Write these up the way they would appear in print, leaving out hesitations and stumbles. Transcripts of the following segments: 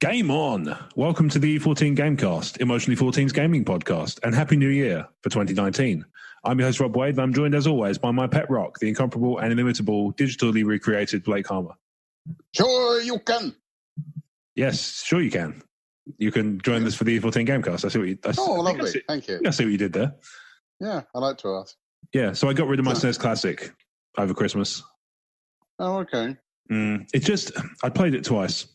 Game on! Welcome to the E14 Gamecast, Emotionally 14's gaming podcast, and Happy New Year for 2019. I'm your host, Rob Wade, and I'm joined as always by my pet rock, the incomparable and inimitable, digitally recreated Blake Harmer. Sure you can. Yes, sure you can. You can join us for the E14 Gamecast. I see what you... lovely. Thank you. I see what you did there. Yeah, I like to ask. Yeah, so I got rid of my SNES Classic over Christmas. Oh, okay. It's just, I played it twice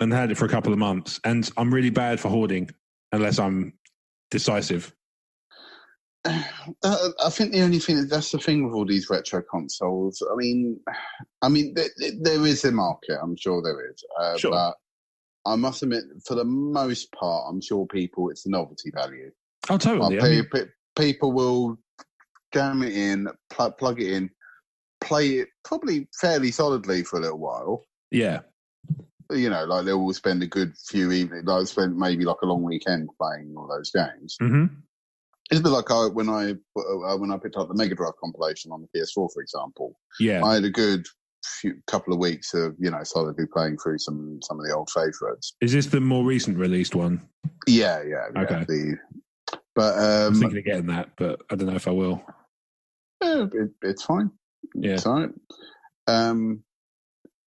and had it for a couple of months, and I'm really bad for hoarding unless I'm decisive. I think the only thing, that's the thing with all these retro consoles. I mean, there is a market, I'm sure there is. Sure. But I must admit, for the most part, I'm sure it's the novelty value. Oh, totally. People will jam it in, plug it in, play it probably fairly solidly for a little while. Yeah. You know, like they will spend a good few evenings, like spend maybe like a long weekend playing all those games. Mm-hmm. It's a bit like when I picked up the Mega Drive compilation on the PS4, for example. Yeah, I had a good couple of weeks of solidly playing through some of the old favourites. Is this the more recent released one? Yeah. Okay. But I was thinking of getting that, but I don't know if I will. Yeah, it's fine. Yeah, it's all right.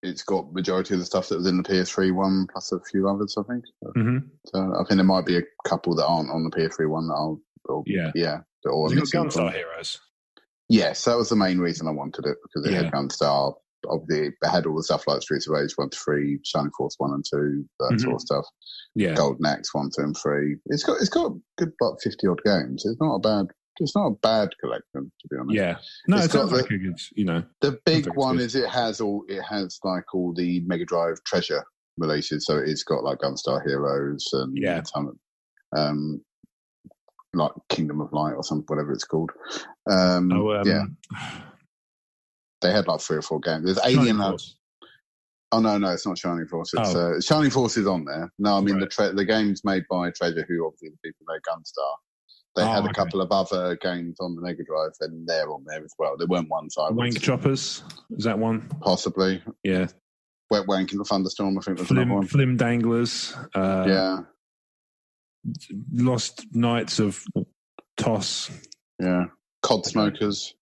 It's got majority of the stuff that was in the PS3 one, plus a few others, I think. Mm-hmm. So I think there might be a couple that aren't on the PS3 one that I'll. Yeah. Or you got Gunstar Heroes. Yes, that was the main reason I wanted it, because it had Gunstar. Obviously, it had all the stuff like Streets of Rage 1 to 3, Shining Force 1 and 2, that sort of stuff. Yeah, Golden Axe 1, 2, and 3. It's got a good about 50 odd games. It's not a bad collection, to be honest. Yeah, no, it sounds like a good. The big one is it has like all the Mega Drive treasure releases. So it's got like Gunstar Heroes and like Kingdom of Light or something, whatever it's called. They had like 3 or 4 games. There's Alien. Oh no, it's not Shining Force. It's Shining Force is on there. No, I mean the game's made by Treasure, who obviously the people made Gunstar. They had a couple of other games on the Mega Drive, and they're on there as well. They weren't one side. Wank Choppers, is that one? Possibly. Yeah. Wet Wank in the Thunderstorm, I think was another one. Flim Danglers. Lost Nights of Toss. Yeah. Cod Smokers.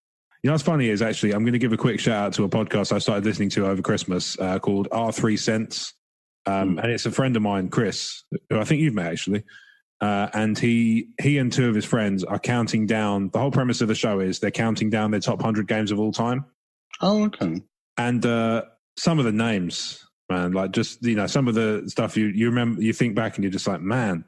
You know what's funny is actually I'm going to give a quick shout out to a podcast I started listening to over Christmas called R3 Cents. And it's a friend of mine, Chris, who I think you've met actually. And he and 2 of his friends are counting down. The whole premise of the show is they're counting down their top 100 games of all time. Oh, okay. And some of the names, man, like just, some of the stuff you remember, you think back and you're just like, man,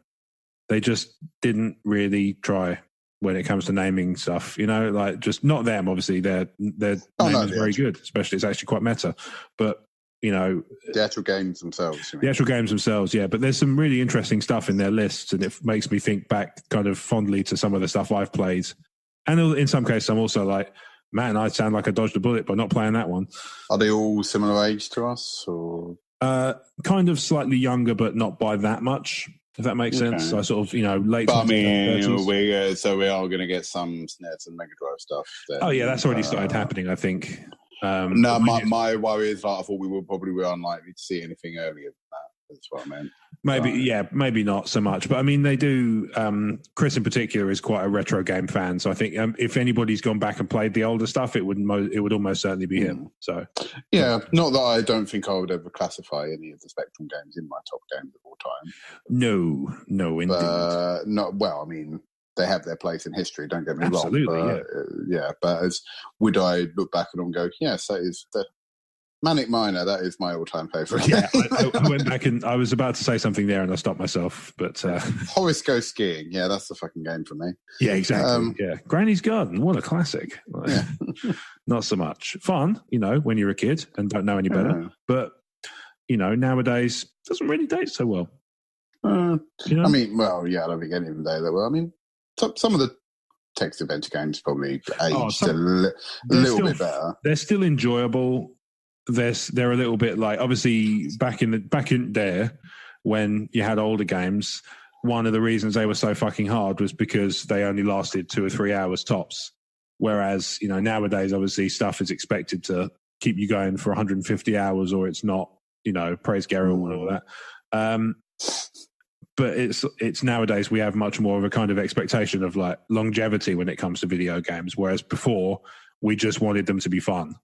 they just didn't really try when it comes to naming stuff, like just not them, obviously. Their name is very good, especially it's actually quite meta. But, the actual games themselves. The actual games themselves, yeah. But there's some really interesting stuff in their lists, and it makes me think back kind of fondly to some of the stuff I've played. And in some cases, I'm also like, man, I sound like I dodged a bullet by not playing that one. Are they all similar age to us? Or kind of slightly younger, but not by that much, if that makes sense. So sort of, late 20s. We are going to get some SNES and Mega Drive stuff. Oh, yeah, that's already started happening, I think. My worry is I thought we were unlikely to see anything earlier than that. That's what I meant. Maybe not so much. But I mean, they do. Chris in particular is quite a retro game fan, so I think if anybody's gone back and played the older stuff, it would almost certainly be him. So not that I don't think I would ever classify any of the Spectrum games in my top games of all time. No, indeed. They have their place in history, don't get me Absolutely, wrong. But would I look back and go, yes, that is the Manic Miner, that is my all-time favourite. Yeah, I went back and I was about to say something there and I stopped myself. But Horace Goes Skiing, that's the fucking game for me. Yeah, exactly. Granny's Garden, what a classic. Not so much. Fun, when you're a kid and don't know any better. But, nowadays, doesn't really date so well. I don't think any of them date that well. I mean, some of the text adventure games probably aged a little bit better. They're still enjoyable. They're a little bit like, obviously back in there when you had older games, one of the reasons they were so fucking hard was because they only lasted 2 or 3 hours tops. Whereas, nowadays obviously stuff is expected to keep you going for 150 hours or it's not, praise Geralt and all that. but it's nowadays we have much more of a kind of expectation of like longevity when it comes to video games, whereas before we just wanted them to be fun.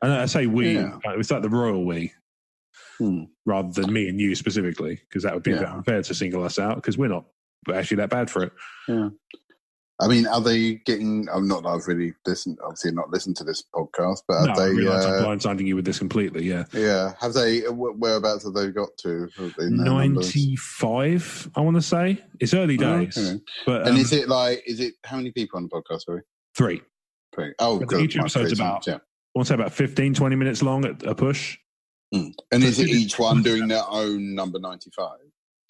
And I say we, it's like the royal we, rather than me and you specifically, because that would be a bit unfair to single us out because we're not actually that bad for it. Yeah. I mean, are they getting? I'm not that I've really listened. Obviously, not listened to this podcast, but have they? I realise I'm blindsiding you with this completely. Yeah. Yeah. Have they? Whereabouts have they got to? 95. I want to say it's early days. Okay. But and is it how many people on the podcast? Sorry, 3. Oh, good. Each episode's about. I want to say about 15, 20 minutes long at a push. And is it each one doing their own number 95?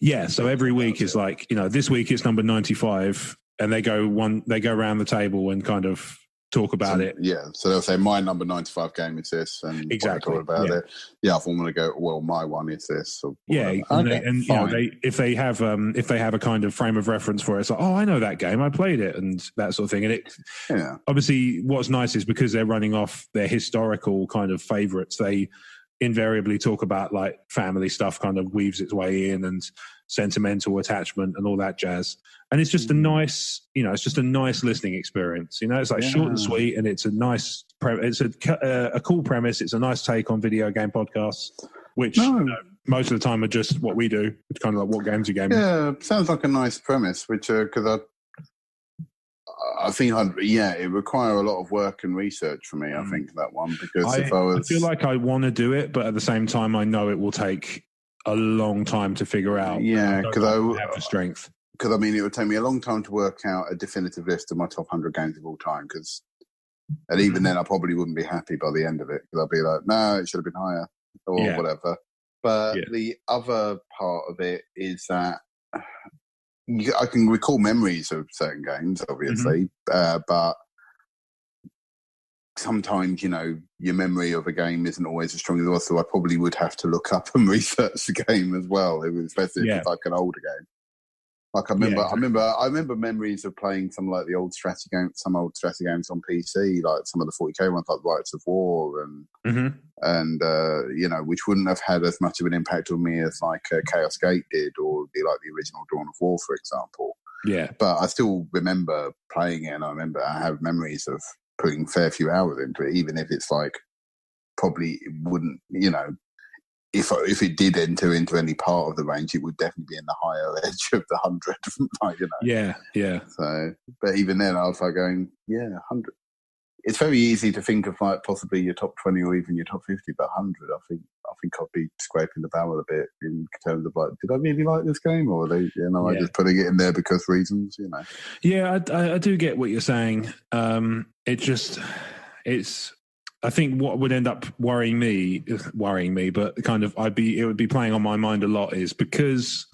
Yeah. So every week is like this week it's number 95. And they go around the table and kind of talk about it. Yeah, so they'll say my number 95 game is this, and exactly talk about it. Yeah, if I want to go, well, my one is this. Or if they have a kind of frame of reference for it, it's like, oh, I know that game, I played it, and that sort of thing. And obviously, what's nice is because they're running off their historical kind of favorites, they invariably talk about like family stuff, kind of weaves its way in, and sentimental attachment and all that jazz. And it's just a nice, it's a nice listening experience. It's like short and sweet, and it's a nice, it's a cool premise. It's a nice take on video game podcasts, which most of the time are just what we do. It's kind of like what games you game. Yeah, sounds like a nice premise, which because I think it require a lot of work and research for me. I think that one because I feel like I want to do it, but at the same time, I know it will take a long time to figure out. Yeah, because I have the strength. Because I mean, it would take me a long time to work out a definitive list of my top 100 games of all time. And even then, I probably wouldn't be happy by the end of it because I'd be like, no, it should have been higher or whatever. But the other part of it is that I can recall memories of certain games, obviously, but sometimes, your memory of a game isn't always as strong as yours, so I probably would have to look up and research the game as well, especially if it's like an older game. Like I remember memories of playing some like the old strategy games on PC, like some of the 40k ones, like Rights of War, and which wouldn't have had as much of an impact on me as like Chaos Gate did, or like the original Dawn of War, for example. Yeah, but I still remember playing it, and I have memories of putting a fair few hours into it, even if it's like probably it wouldn't, if it did enter into any part of the range, it would definitely be in the higher edge of the 100. Yeah. So, but even then, I was like going, 100. It's very easy to think of like possibly your top 20 or even your top 50, but 100, I think I'd be scraping the barrel a bit in terms of like, did I really like this game, or are they, I just putting it in there because reasons, Yeah, I do get what you're saying. I think what would end up worrying me, but kind of it would be playing on my mind a lot is because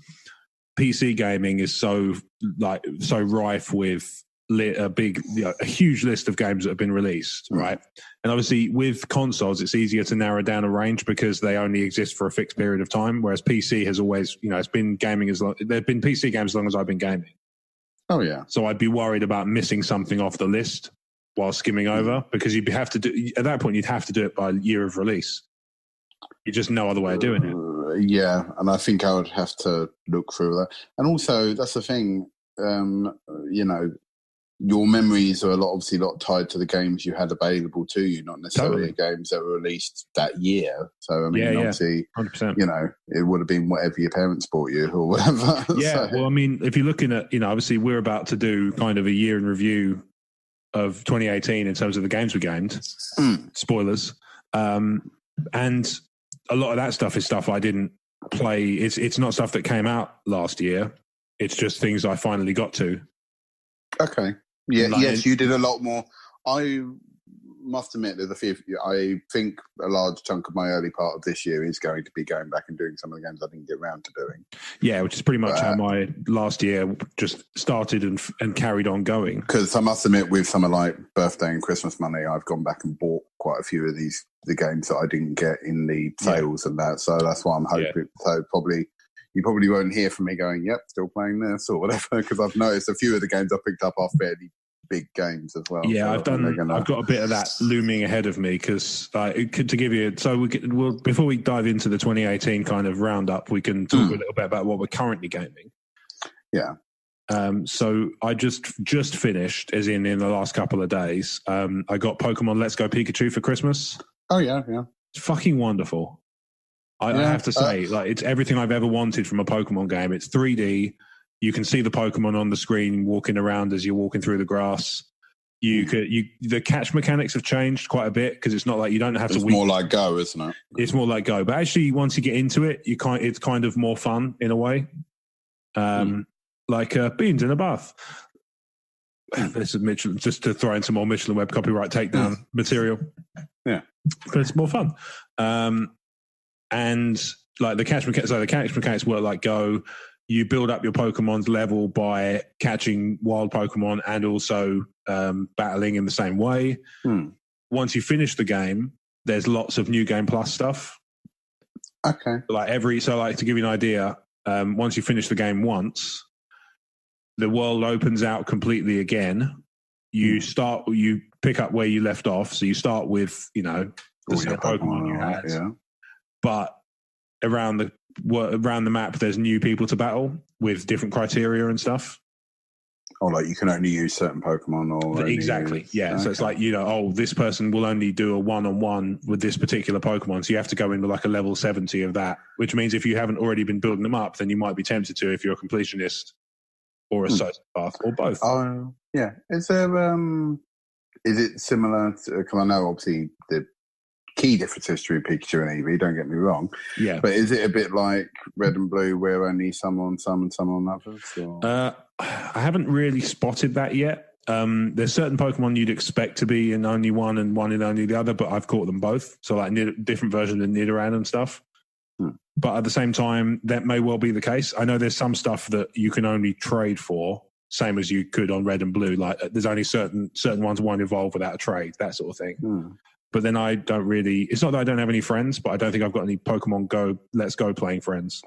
PC gaming is so rife with a huge list of games that have been released, right? And obviously with consoles, it's easier to narrow down a range because they only exist for a fixed period of time, whereas PC has always, it's been gaming there've been PC games as long as I've been gaming. Oh yeah. So I'd be worried about missing something off the list while skimming over, because you'd have to do at that point. You'd have to do it by year of release. You just no other way of doing it. Yeah, and I think I would have to look through that. And also, that's the thing. Your memories are obviously a lot tied to the games you had available to you, not necessarily the games that were released that year. So I mean, obviously, 100%. It would have been whatever your parents bought you or whatever. Yeah. So. Well, I mean, if you're looking at, obviously, we're about to do kind of a year in review of 2018 in terms of the games we gamed. Spoilers. And a lot of that stuff is stuff I didn't play. It's not stuff that came out last year. It's just things I finally got to. Okay. Yeah. Yes, you did a lot more. I must admit there's a few. I think a large chunk of my early part of this year is going to be going back and doing some of the games I didn't get around to doing. Yeah, which is pretty much how my last year just started and carried on going. Because I must admit, with some of like birthday and Christmas money, I've gone back and bought quite a few of the games that I didn't get in the sales and that. So that's why I'm hoping. Yeah. So you probably won't hear from me going, "Yep, still playing this" or whatever, because I've noticed a few of the games I picked up are fairly big games as well. Yeah, so I've got a bit of that looming ahead of me because to give you, before we dive into the 2018 kind of roundup, we can talk a little bit about what we're currently gaming. Yeah. So I just finished, as in the last couple of days. I got Pokemon Let's Go Pikachu for Christmas. Oh yeah. It's fucking wonderful. I have to say, it's everything I've ever wanted from a Pokemon game. It's 3D. You can see the Pokemon on the screen walking around as you're walking through the grass. The catch mechanics have changed quite a bit because it's not like you don't have to. It's more like Go, isn't it? It's more like Go, but actually, once you get into it, it's kind of more fun in a way. Like beans in a bath. This is Michelin, just to throw in some more Michelin Web copyright takedown material. Yeah, but it's more fun. And like the catch mechanics work like Go. You build up your Pokemon's level by catching wild Pokemon and also battling in the same way. Once you finish the game, there's lots of New Game Plus stuff. Okay. To give you an idea, once you finish the game once, the world opens out completely again. You pick up where you left off. So you start with, the same Pokemon you had. Yeah. But around the map, there's new people to battle with different criteria and stuff. Or like you can only use certain Pokemon or exactly. Yeah. Okay. So it's like, this person will only do a one-on-one with this particular Pokemon. So you have to go into like a level 70 of that, which means if you haven't already been building them up, then you might be tempted to if you're a completionist or a sociopath or both. Oh, yeah. Is it similar to, because I know obviously the key differences between Pikachu and Eevee, don't get me wrong. Yeah. But is it a bit like Red and Blue where only some on some and some on others? Or? I haven't really spotted that yet. There's certain Pokemon you'd expect to be in only one and one in only the other, but I've caught them both. So like different versions of Nidoran and stuff. But at the same time, that may well be the case. I know there's some stuff that you can only trade for, same as you could on Red and Blue. Like there's only certain ones won't evolve without a trade, that sort of thing. But then I don't really. It's not that I don't have any friends, but I don't think I've got any Pokemon Go Let's Go playing friends.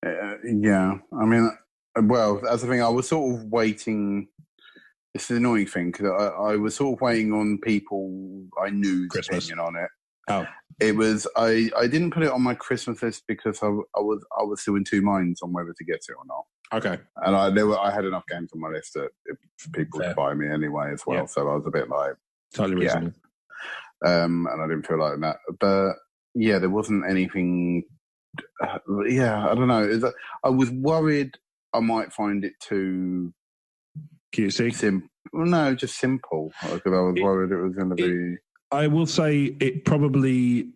Yeah, I mean, well, that's the thing. I was sort of waiting. It's an annoying thing because I was sort of waiting on people I knew's opinion on it. Oh. It was I didn't put it on my Christmas list because I was still in two minds on whether to get it or not. Okay. And I had enough games on my list that people would buy me anyway as well. Yeah. So I was a bit like totally reasonable. And I didn't feel like that. But yeah, there wasn't anything. I don't know. I was worried I might find it too cutesy. No, just simple. Because I was worried it was going to be. I will say it probably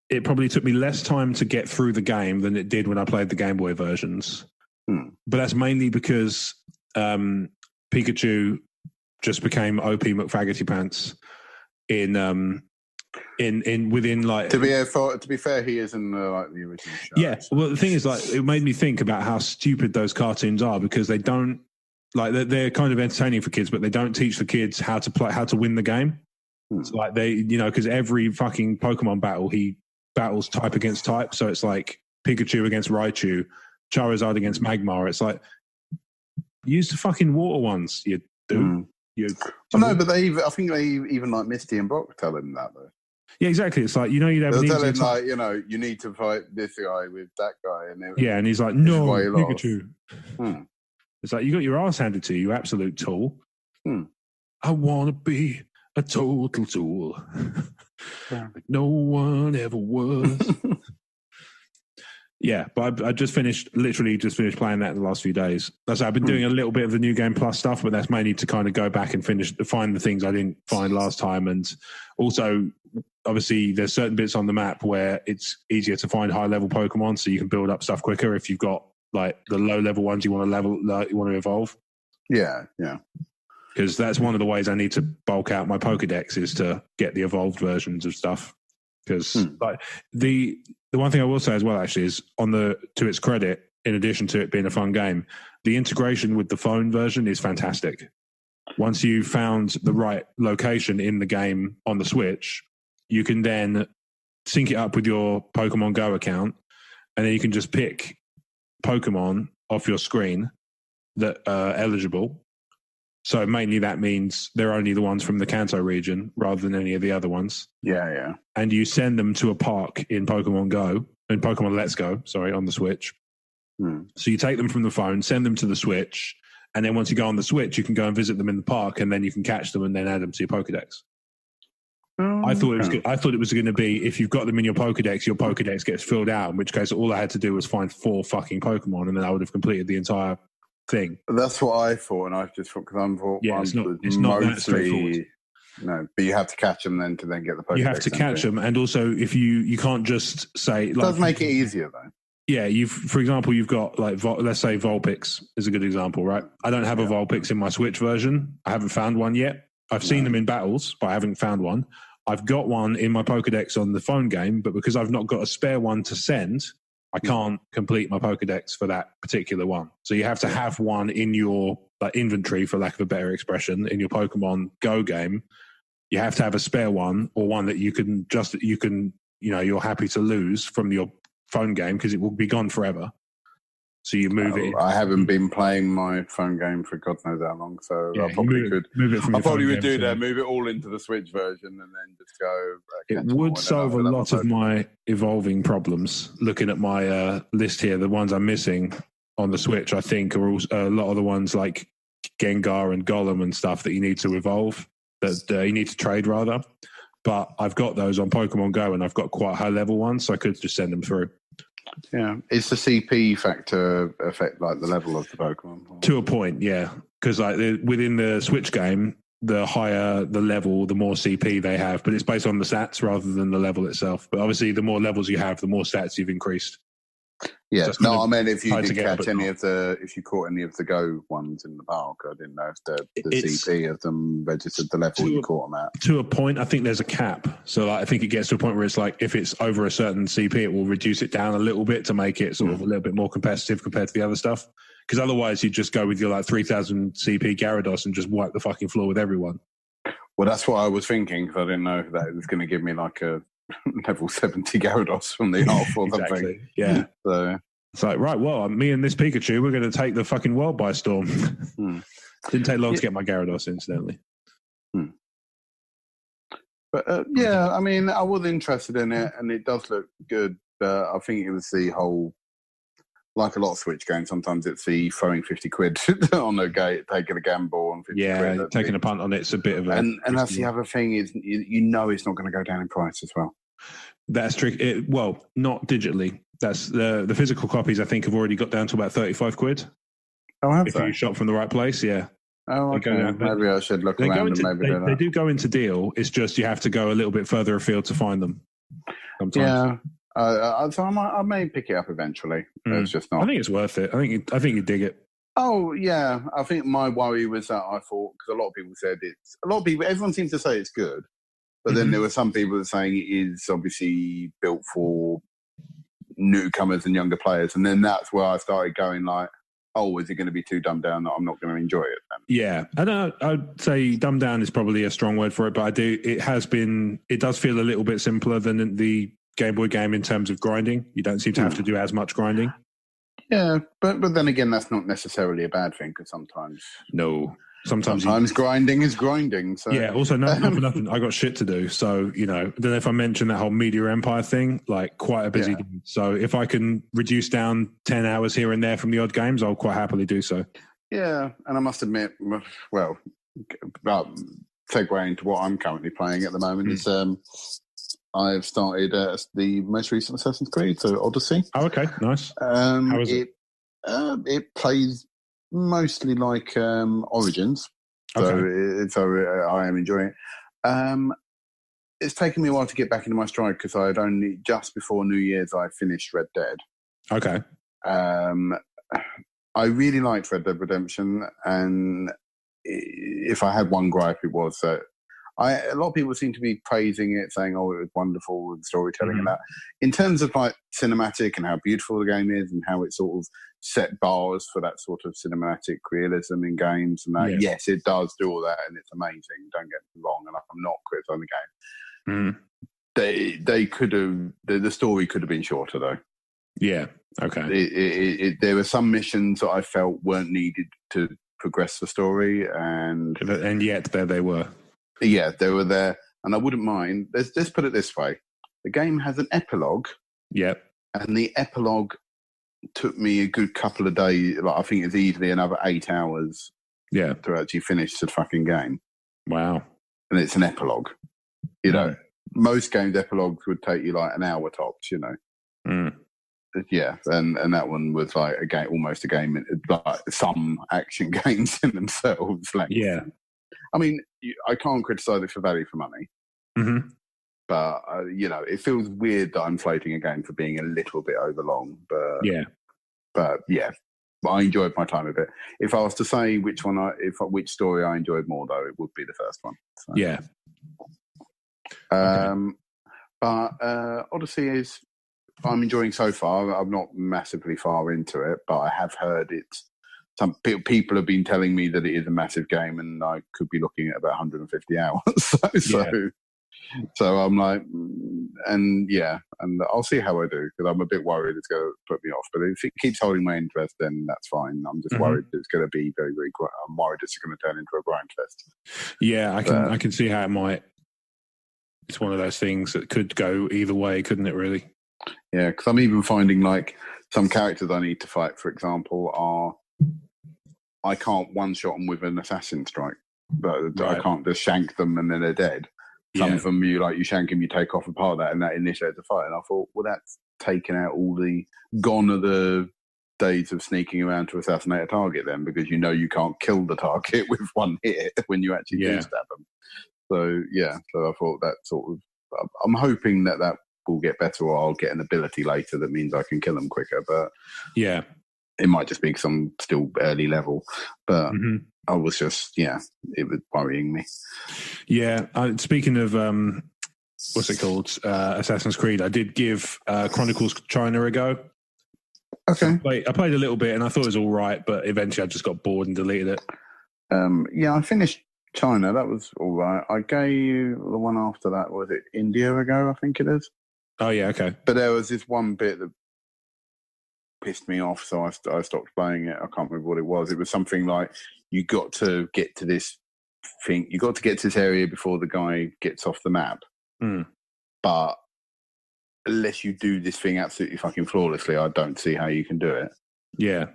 took me less time to get through the game than it did when I played the Game Boy versions. But that's mainly because Pikachu just became OP McFaggoty Pants within like. To be fair, he is in like the original show. Yeah, well, the thing is, like, it made me think about how stupid those cartoons are because they don't like they're kind of entertaining for kids, but they don't teach the kids how to win the game. It's like they, because every fucking Pokemon battle, he battles type against type. So it's like Pikachu against Raichu, Charizard against Magmar. It's like, use the fucking water ones, you do. No, but I think they even like Misty and Brock tell him that though. Yeah, exactly. It's like, you'd have they'll tell him like, you need to fight this guy with that guy. And he's like, no, Pikachu. It's like, you got your ass handed to you, absolute tool. I want to be a total tool. No one ever was. Yeah, but I literally just finished playing that in the last few days. That's I've been doing a little bit of the New Game Plus stuff, but that's mainly to kind of go back and find the things I didn't find last time. And also, obviously, there's certain bits on the map where it's easier to find high level Pokemon, so you can build up stuff quicker if you've got like the low level ones you want to evolve. Yeah. Because that's one of the ways I need to bulk out my Pokedex is to get the evolved versions of stuff. Because like the one thing I will say as well actually is to its credit, in addition to it being a fun game, the integration with the phone version is fantastic. Once you've found the right location in the game on the Switch, you can then sync it up with your Pokemon Go account, and then you can just pick Pokemon off your screen that are eligible. So mainly that means they're only the ones from the Kanto region rather than any of the other ones. Yeah. And you send them to a park in Pokemon Let's Go, on the Switch. So you take them from the phone, send them to the Switch, and then once you go on the Switch, you can go and visit them in the park, and then you can catch them and then add them to your Pokedex. I thought it was going to be, if you've got them in your Pokedex gets filled out, in which case all I had to do was find 4 fucking Pokemon, and then I would have completed the entire thing. That's what I thought, and I just thought, because it's not that straightforward. No, but you have to catch them then to then get the Pokedex. You have to catch them, and also if you can't just say... It does make it easier, though. Yeah, for example, you've got, let's say Vulpix is a good example, right? I don't have a Vulpix in my Switch version. I haven't found one yet. I've seen them in battles, but I haven't found one. I've got one in my Pokedex on the phone game, but because I've not got a spare one to send, I can't complete my Pokedex for that particular one. So you have to have one in your inventory, for lack of a better expression, in your Pokemon Go game. You have to have a spare one, or one that you're happy to lose from your phone game, because it will be gone forever. So you move it. I haven't been playing my phone game for God knows how long, so I probably could move it. I probably would do that. Move it all into the Switch version, and then just go. It would solve a lot of my evolving problems. Looking at my list here, the ones I'm missing on the Switch, I think, are a lot of the ones like Gengar and Golem and stuff that you need to evolve, that you need to trade rather. But I've got those on Pokemon Go, and I've got quite high level ones, so I could just send them through. Yeah, it's the CP factor affect the level of the Pokemon? To a point, yeah. Because within the Switch game, the higher the level, the more CP they have. But it's based on the stats rather than the level itself. But obviously, the more levels you have, the more stats you've increased. Yeah, no, I meant if you did catch if you caught any of the Go ones in the park, I didn't know if the CP of them registered the level you caught them at. To a point, I think there's a cap. So I think it gets to a point where it's if it's over a certain CP, it will reduce it down a little bit to make it sort of a little bit more competitive compared to the other stuff. Because otherwise, you just go with your 3,000 CP Gyarados and just wipe the fucking floor with everyone. Well, that's what I was thinking, because I didn't know if that was going to give me a level 70 Gyarados from the half or exactly. something. Yeah. So it's right, well, me and this Pikachu, we're going to take the fucking world by storm. Didn't take long to get my Gyarados, incidentally. But I mean, I was interested in it, and it does look good. I think it was the whole, like a lot of Switch games, sometimes it's the throwing 50 quid on a gate, taking a gamble on 50 quid. Yeah, taking a punt on it's a bit of a... And that's the other thing, is it's not going to go down in price as well. That's tricky. Well, not digitally. That's the physical copies, I think, have already got down to about 35 quid. Oh, have if they? you shop from the right place, yeah. Oh, okay. Maybe I should look around and maybe do that. They do go into deal. It's just you have to go a little bit further afield to find them sometimes. Yeah. So I may pick it up eventually. It's just not... I think it's worth it. I think you dig it. Oh, yeah. I think my worry was that I thought, because a lot of people said everyone seems to say it's good. But then there were some people that saying it is obviously built for newcomers and younger players. And then that's where I started going is it going to be too dumbed down that I'm not going to enjoy it then? Yeah. I'd say dumbed down is probably a strong word for it, but it does feel a little bit simpler than the Game Boy game in terms of grinding. You don't seem to have to do as much grinding. Yeah, but then again, that's not necessarily a bad thing, because sometimes... No. Sometimes grinding is grinding. So. Yeah, also, not for nothing, I got shit to do. So, I don't know if I mentioned that whole Media Empire thing, quite a busy day. So if I can reduce down 10 hours here and there from the odd games, I'll quite happily do so. Yeah, and I must admit, well, about segueing into what I'm currently playing at the moment is I've started the most recent Assassin's Creed, so Odyssey. Oh, okay, nice. How is it? It plays mostly like Origins, so I am enjoying it. It's taken me a while to get back into my stride, because I had only just before New Year's I finished Red Dead. Okay. I really liked Red Dead Redemption, and if I had one gripe, it was that a lot of people seem to be praising it, saying, "Oh, it was wonderful and storytelling and that." In terms of cinematic and how beautiful the game is, and how it sort of set bars for that sort of cinematic realism in games, and that, yes, it does do all that, and it's amazing. Don't get me wrong, and I'm not criticizing the game. They could have the story could have been shorter though. Yeah. Okay. There were some missions that I felt weren't needed to progress the story, and yet there they were. Yeah, they were there, and I wouldn't mind. Let's put it this way: the game has an epilogue. Yep. And the epilogue took me a good couple of days. Like, I think it's easily another 8 hours. Yeah. To actually finish the fucking game. Wow. And it's an epilogue. You know, most games epilogues would take you like an hour tops. You know. Mm. Yeah, and that one was like a game, almost a game, like some action games in themselves. Like, yeah. I mean, I can't criticize it for value for money. Mm-hmm. But, you know, it feels weird that I'm floating a game for being a little bit overlong. But yeah, I enjoyed my time with it. If I was to say which story I enjoyed more, though, it would be the first one. So. Yeah. But Odyssey I'm enjoying so far. I'm not massively far into it, but I have heard some people have been telling me that it is a massive game, and I could be looking at about 150 hours. So I'm like, and I'll see how I do, because I'm a bit worried it's going to put me off. But if it keeps holding my interest, then that's fine. I'm just worried it's going to be very, very. I'm worried it's going to turn into a grind fest. Yeah, I can see how it might. It's one of those things that could go either way, couldn't it? Really? Yeah, because I'm even finding like some characters I need to fight, for example, I can't one-shot them with an assassin strike, but I can't just shank them and then they're dead. Some of them, you shank them, you take off a part of that, and that initiates a fight. And I thought, well, that's taken out gone are the days of sneaking around to assassinate a target then, because you can't kill the target with one hit when you actually do stab them. So I thought that sort of, I'm hoping that will get better, or I'll get an ability later that means I can kill them quicker. But it might just be because I'm still early level. But I was just, it was worrying me. Yeah. Speaking of, what's it called? Assassin's Creed, I did give Chronicles China a go. Okay. I played a little bit and I thought it was all right, but eventually I just got bored and deleted it. I finished China. That was all right. I gave the one after that, was it India ago, I think it is. Oh, yeah, okay. But there was this one bit that pissed me off, so I stopped playing it. I can't remember what it was. It was something like, you got to get to this thing. You got to get to this area before the guy gets off the map. But unless you do this thing absolutely fucking flawlessly, I don't see how you can do it. Yeah.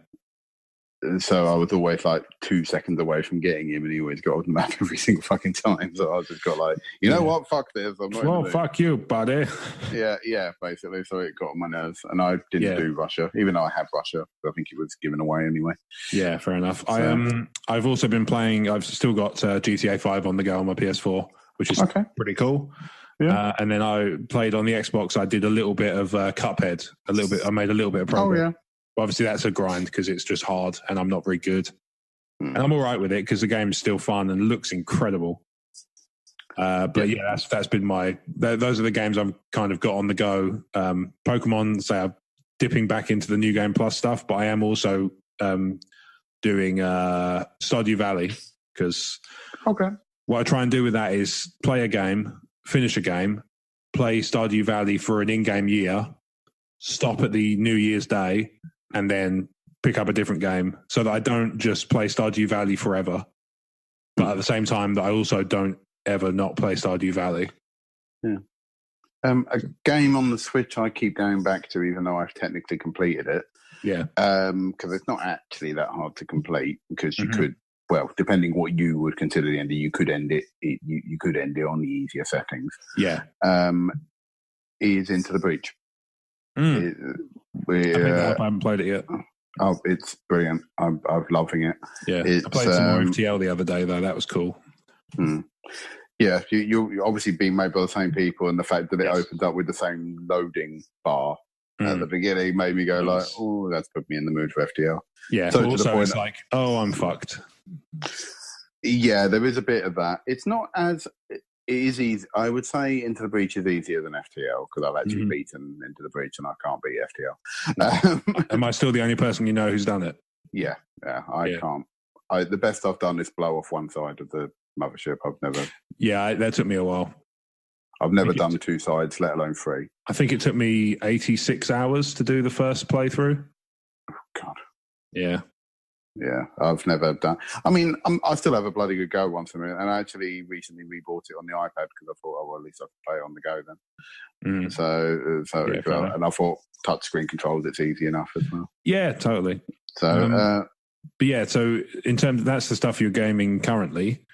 So I was always like 2 seconds away from getting him, and he always got off the map every single fucking time. So I just got like, what? Fuck this. I'm not fuck you, buddy. Yeah, basically. So it got on my nerves, and I didn't do Russia, even though I have Russia. I think it was given away anyway. Yeah, fair enough. So, I've also been playing. I've still got GTA 5 on the go on my PS4, which is pretty cool. Yeah. And then I played on the Xbox. I did a little bit of Cuphead. I made a little bit of progress. Oh yeah. Obviously, that's a grind because it's just hard, and I'm not very good. And I'm all right with it because the game's still fun and looks incredible. But that's been those are the games I've kind of got on the go. Pokemon, I'm dipping back into the New Game Plus stuff, but I am also doing Stardew Valley, because what I try and do with that is play a game, finish a game, play Stardew Valley for an in-game year, stop at the New Year's Day, and then pick up a different game, so that I don't just play Stardew Valley forever, but at the same time that I also don't ever not play Stardew Valley. Yeah. A game on the Switch I keep going back to, even though I've technically completed it. Yeah. Because it's not actually that hard to complete, because you could, well, depending what you would consider the ending, you could end it. You could end it on the easier settings. Yeah. Is Into the Breach. I haven't played it yet. Oh, it's brilliant. I'm loving it. Yeah, I played some more FTL the other day, though. That was cool. Yeah, you're obviously being made by the same people, and the fact that it opens up with the same loading bar at the beginning made me go like, oh, that's put me in the mood for FTL. Yeah, so also to the point, it's like, oh, I'm fucked. Yeah, there is a bit of that. It's not as... It is easy. I would say Into the Breach is easier than FTL, because I've actually beaten Into the Breach and I can't beat FTL. Am I still the only person you know who's done it? Yeah, I can't. The best I've done is blow off one side of the mothership. I've never... Yeah, that took me a while. I've never done two sides, let alone three. I think it took me 86 hours to do the first playthrough. Oh, God. Yeah. Yeah, I've never done. I mean, I still have a bloody good go once in a minute, and I actually recently rebought it on the iPad because I thought, oh well, at least I can play it on the go then. So and I thought touchscreen controls, it's easy enough as well. Yeah, totally. So, but yeah, so in terms of that's the stuff you're gaming currently.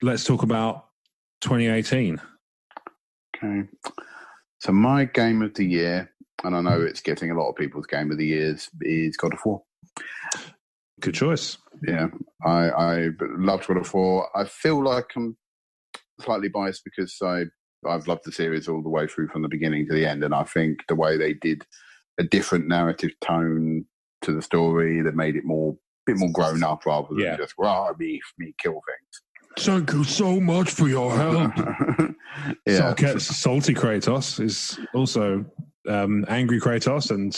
Let's talk about 2018. Okay, so my game of the year, and I know it's getting a lot of people's game of the years, is God of War. Good choice. Yeah, I loved God of War. I feel like I'm slightly biased because I've loved the series all the way through from the beginning to the end, and I think the way they did a different narrative tone to the story that made it a bit more grown up rather than just me kill things. Thank you so much for your help. Salty Kratos is also angry Kratos and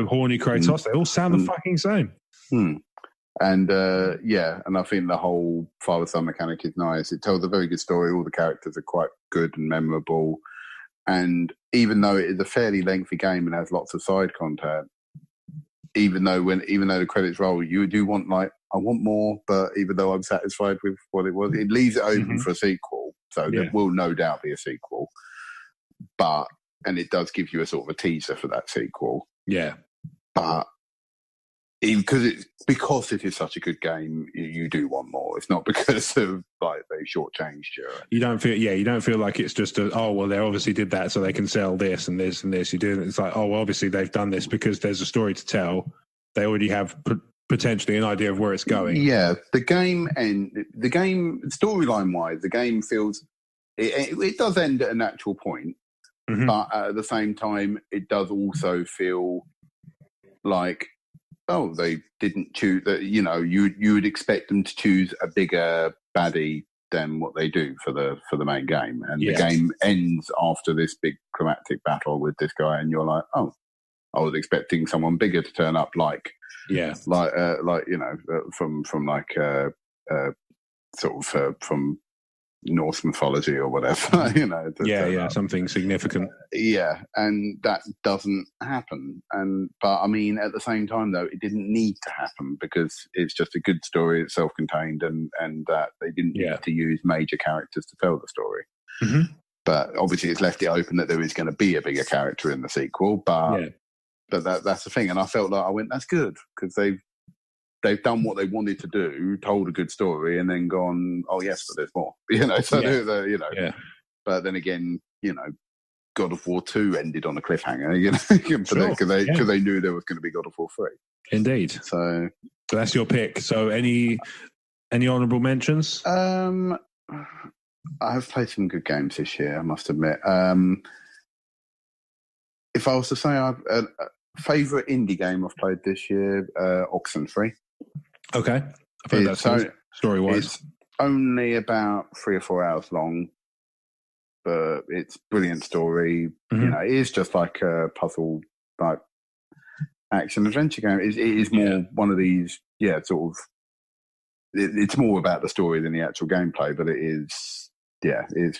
horny Kratos. They all sound the fucking same. And and I think the whole father-son mechanic is nice. It tells a very good story. All the characters are quite good and memorable. And even though it is a fairly lengthy game and has lots of side content, even though the credits roll, you do want I want more. But even though I'm satisfied with what it was, it leaves it open for a sequel. So there will no doubt be a sequel. And it does give you a sort of a teaser for that sequel. Yeah. But because it is such a good game, you do want more. It's not because of they shortchanged you. You don't feel like it's just they obviously did that so they can sell this and this and this. You do. It's like, obviously they've done this because there's a story to tell. They already have potentially an idea of where it's going. Yeah, the game storyline wise, the game feels it does end at a natural point, but at the same time, it does also feel like, they didn't choose that. You would expect them to choose a bigger baddie than what they do for the main game, and the game ends after this big climactic battle with this guy, and you're like, I was expecting someone bigger to turn up, from Norse mythology or whatever, something significant. Yeah, and that doesn't happen. But I mean, at the same time, though, it didn't need to happen because it's just a good story. It's self-contained, and that they didn't need to use major characters to tell the story. But obviously, it's left it open that there is going to be a bigger character in the sequel. But that's the thing, and I felt like that's good because they've done what they wanted to do, told a good story, and then gone, oh yes, but there's more. But then again, God of War 2 ended on a cliffhanger, because they knew there was going to be God of War 3. Indeed. So that's your pick. So any honourable mentions? I have played some good games this year, I must admit. If I was to say a favourite indie game I've played this year, Oxenfree. Okay. I've heard that story-wise. It's only about 3 or 4 hours long, but it's brilliant story. It is just like a puzzle, action adventure game. It is more one of these, it's more about the story than the actual gameplay, but it's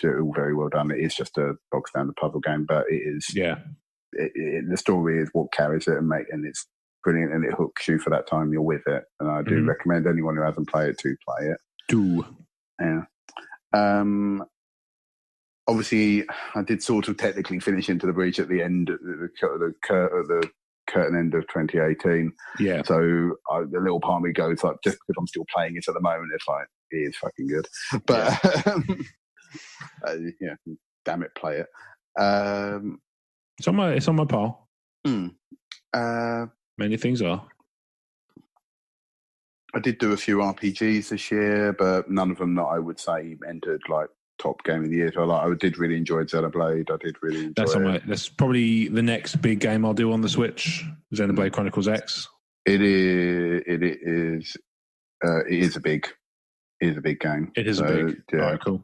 all very well done. It is just a bog standard puzzle game, but it is, the story is what carries it and it's brilliant, and it hooks you for that time you're with it. And I do recommend anyone who hasn't played it to play it. Yeah. Obviously, I did sort of technically finish Into the Breach at the end, the curtain end of 2018. Yeah. So the little part of me goes like, just because I'm still playing it at the moment, it's like, it is fucking good. But damn it, play it. It's on my pile. Many things are. I did do a few RPGs this year, but none of them that I would say entered top game of the year. So I did really enjoy Xenoblade. I did really enjoy it. That's probably the next big game I'll do on the Switch. Xenoblade Chronicles X. It is a big game. It is a big. Yeah. All right, cool.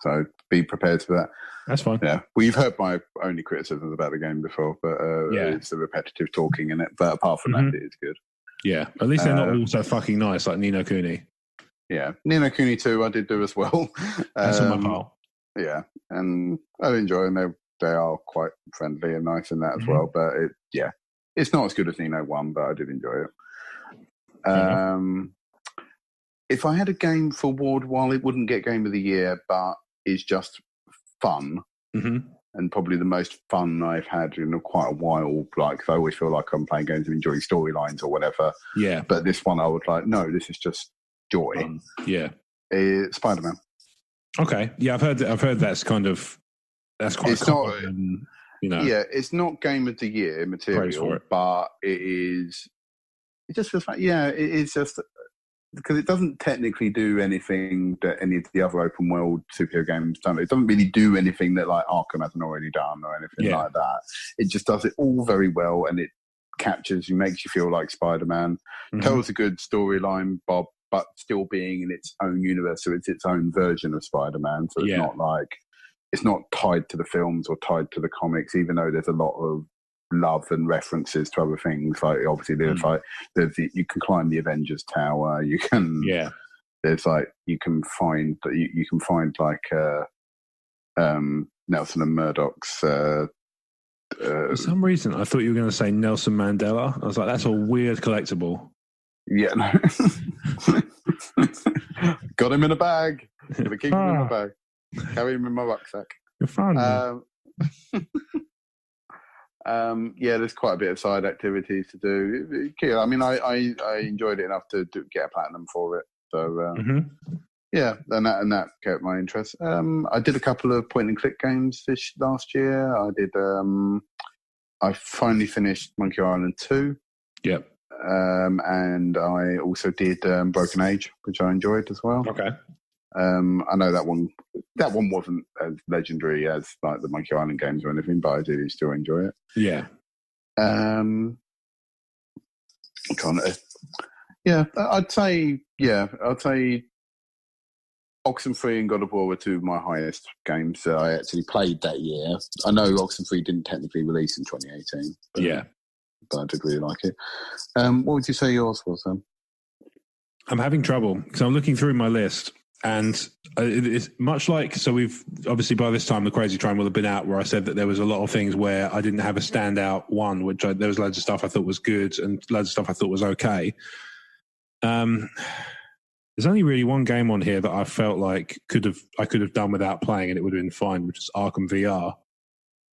So be prepared for that. That's fine. Yeah, well, you've heard my only criticisms about the game before, but it's the repetitive talking in it. But apart from that, it is good. Yeah, at least they're not all so fucking nice like Ni no Kuni. Yeah, Ni no Kuni 2 I did do as well. That's on my pile. Yeah, and I enjoy them. They are quite friendly and nice in that as well. But it's not as good as Ni no 1, but I did enjoy it. If I had a game for award, while it wouldn't get Game of the Year, but is just fun, and probably the most fun I've had in quite a while, like, 'cause I always feel like I'm playing games of enjoying storylines or whatever. Yeah. But this one I would like, no, this is just joy. Yeah. Spider-Man. Okay. Yeah, I've heard that's kind of, that's quite common, Yeah, it's not Game of the Year material, but it is, it just feels like, it is just, because it doesn't technically do anything that any of the other open world superhero games done. It doesn't really do anything that like Arkham hasn't already done or anything like that. It just does it all very well, and it captures you, makes you feel like Spider-Man. Tells a good storyline, Bob, but still being in its own universe, so it's its own version of Spider-Man. So it's not like, it's not tied to the films or tied to the comics, even though there's a lot of love and references to other things. Like obviously there's you can climb the Avengers tower, you can there's like you can find like Nelson and Murdoch's for some reason I thought you were going to say Nelson Mandela. I was like, that's a weird collectible. No. Got him in a bag. Gonna keep him in my bag, carry him in my rucksack. You're fun. There's quite a bit of side activities to do. I mean, I enjoyed it enough to get a platinum for it. So, and that kept my interest. I did a couple of point-and-click games last year. I finally finished Monkey Island 2. Yep. And I also did Broken Age, which I enjoyed as well. Okay. I know that one wasn't as legendary as like the Monkey Island games or anything, but I did still enjoy it. Yeah. I'd say Oxenfree and God of War were two of my highest games that I actually played that year. I know Oxenfree didn't technically release in 2018. But I did really like it. What would you say yours was, then? I'm having trouble because I'm looking through my list. And it's much like, so we've obviously by this time the Crazy Train will have been out, where I said that there was a lot of things where I didn't have a standout one, there was loads of stuff I thought was good and loads of stuff I thought was okay. There's only really one game on here that I felt like I could have done without playing and it would have been fine, which is Arkham VR.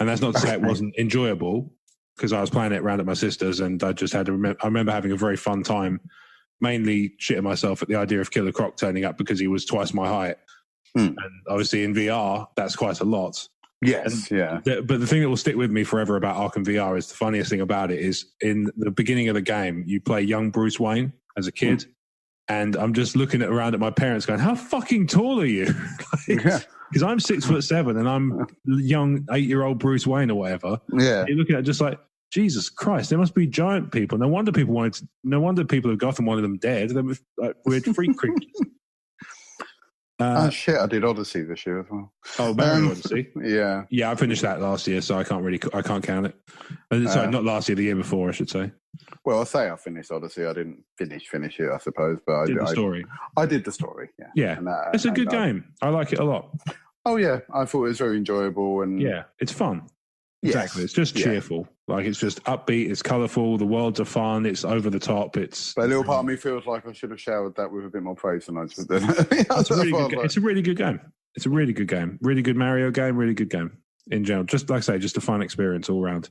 And that's not to say it wasn't enjoyable, because I was playing it around at my sister's and I just I remember having a very fun time, mainly shitting myself at the idea of Killer Croc turning up because he was twice my height. And obviously in VR, that's quite a lot. Yes, but the thing that will stick with me forever about Arkham VR is the funniest thing about it is in the beginning of the game, you play young Bruce Wayne as a kid. And I'm just looking around at my parents going, how fucking tall are you? Because I'm 6'7" and I'm young 8-year-old Bruce Wayne or whatever. Yeah. You're looking at it just like, Jesus Christ, there must be giant people. No wonder people of Gotham wanted them dead. They were like weird freak creatures. Shit, I did Odyssey this year as well. Oh, Mario Odyssey? Yeah. Yeah, I finished that last year, so I can't count it. Sorry, not last year, the year before, I should say. Well, I'll say I finished Odyssey. I didn't finish it, I suppose, but I did the story. I did the story, yeah. Yeah, it's a good game. I like it a lot. Oh, yeah, I thought it was very enjoyable. And yeah, it's fun. Yes. Exactly. It's just cheerful. Like, it's just upbeat, it's colourful, the worlds are fun, it's over the top, it's... But a little part of me feels like I should have showered that with a bit more praise than I just did. It's a really good game. It's a really good game. Really good Mario game, really good game in general. Just like I say, just a fun experience all around.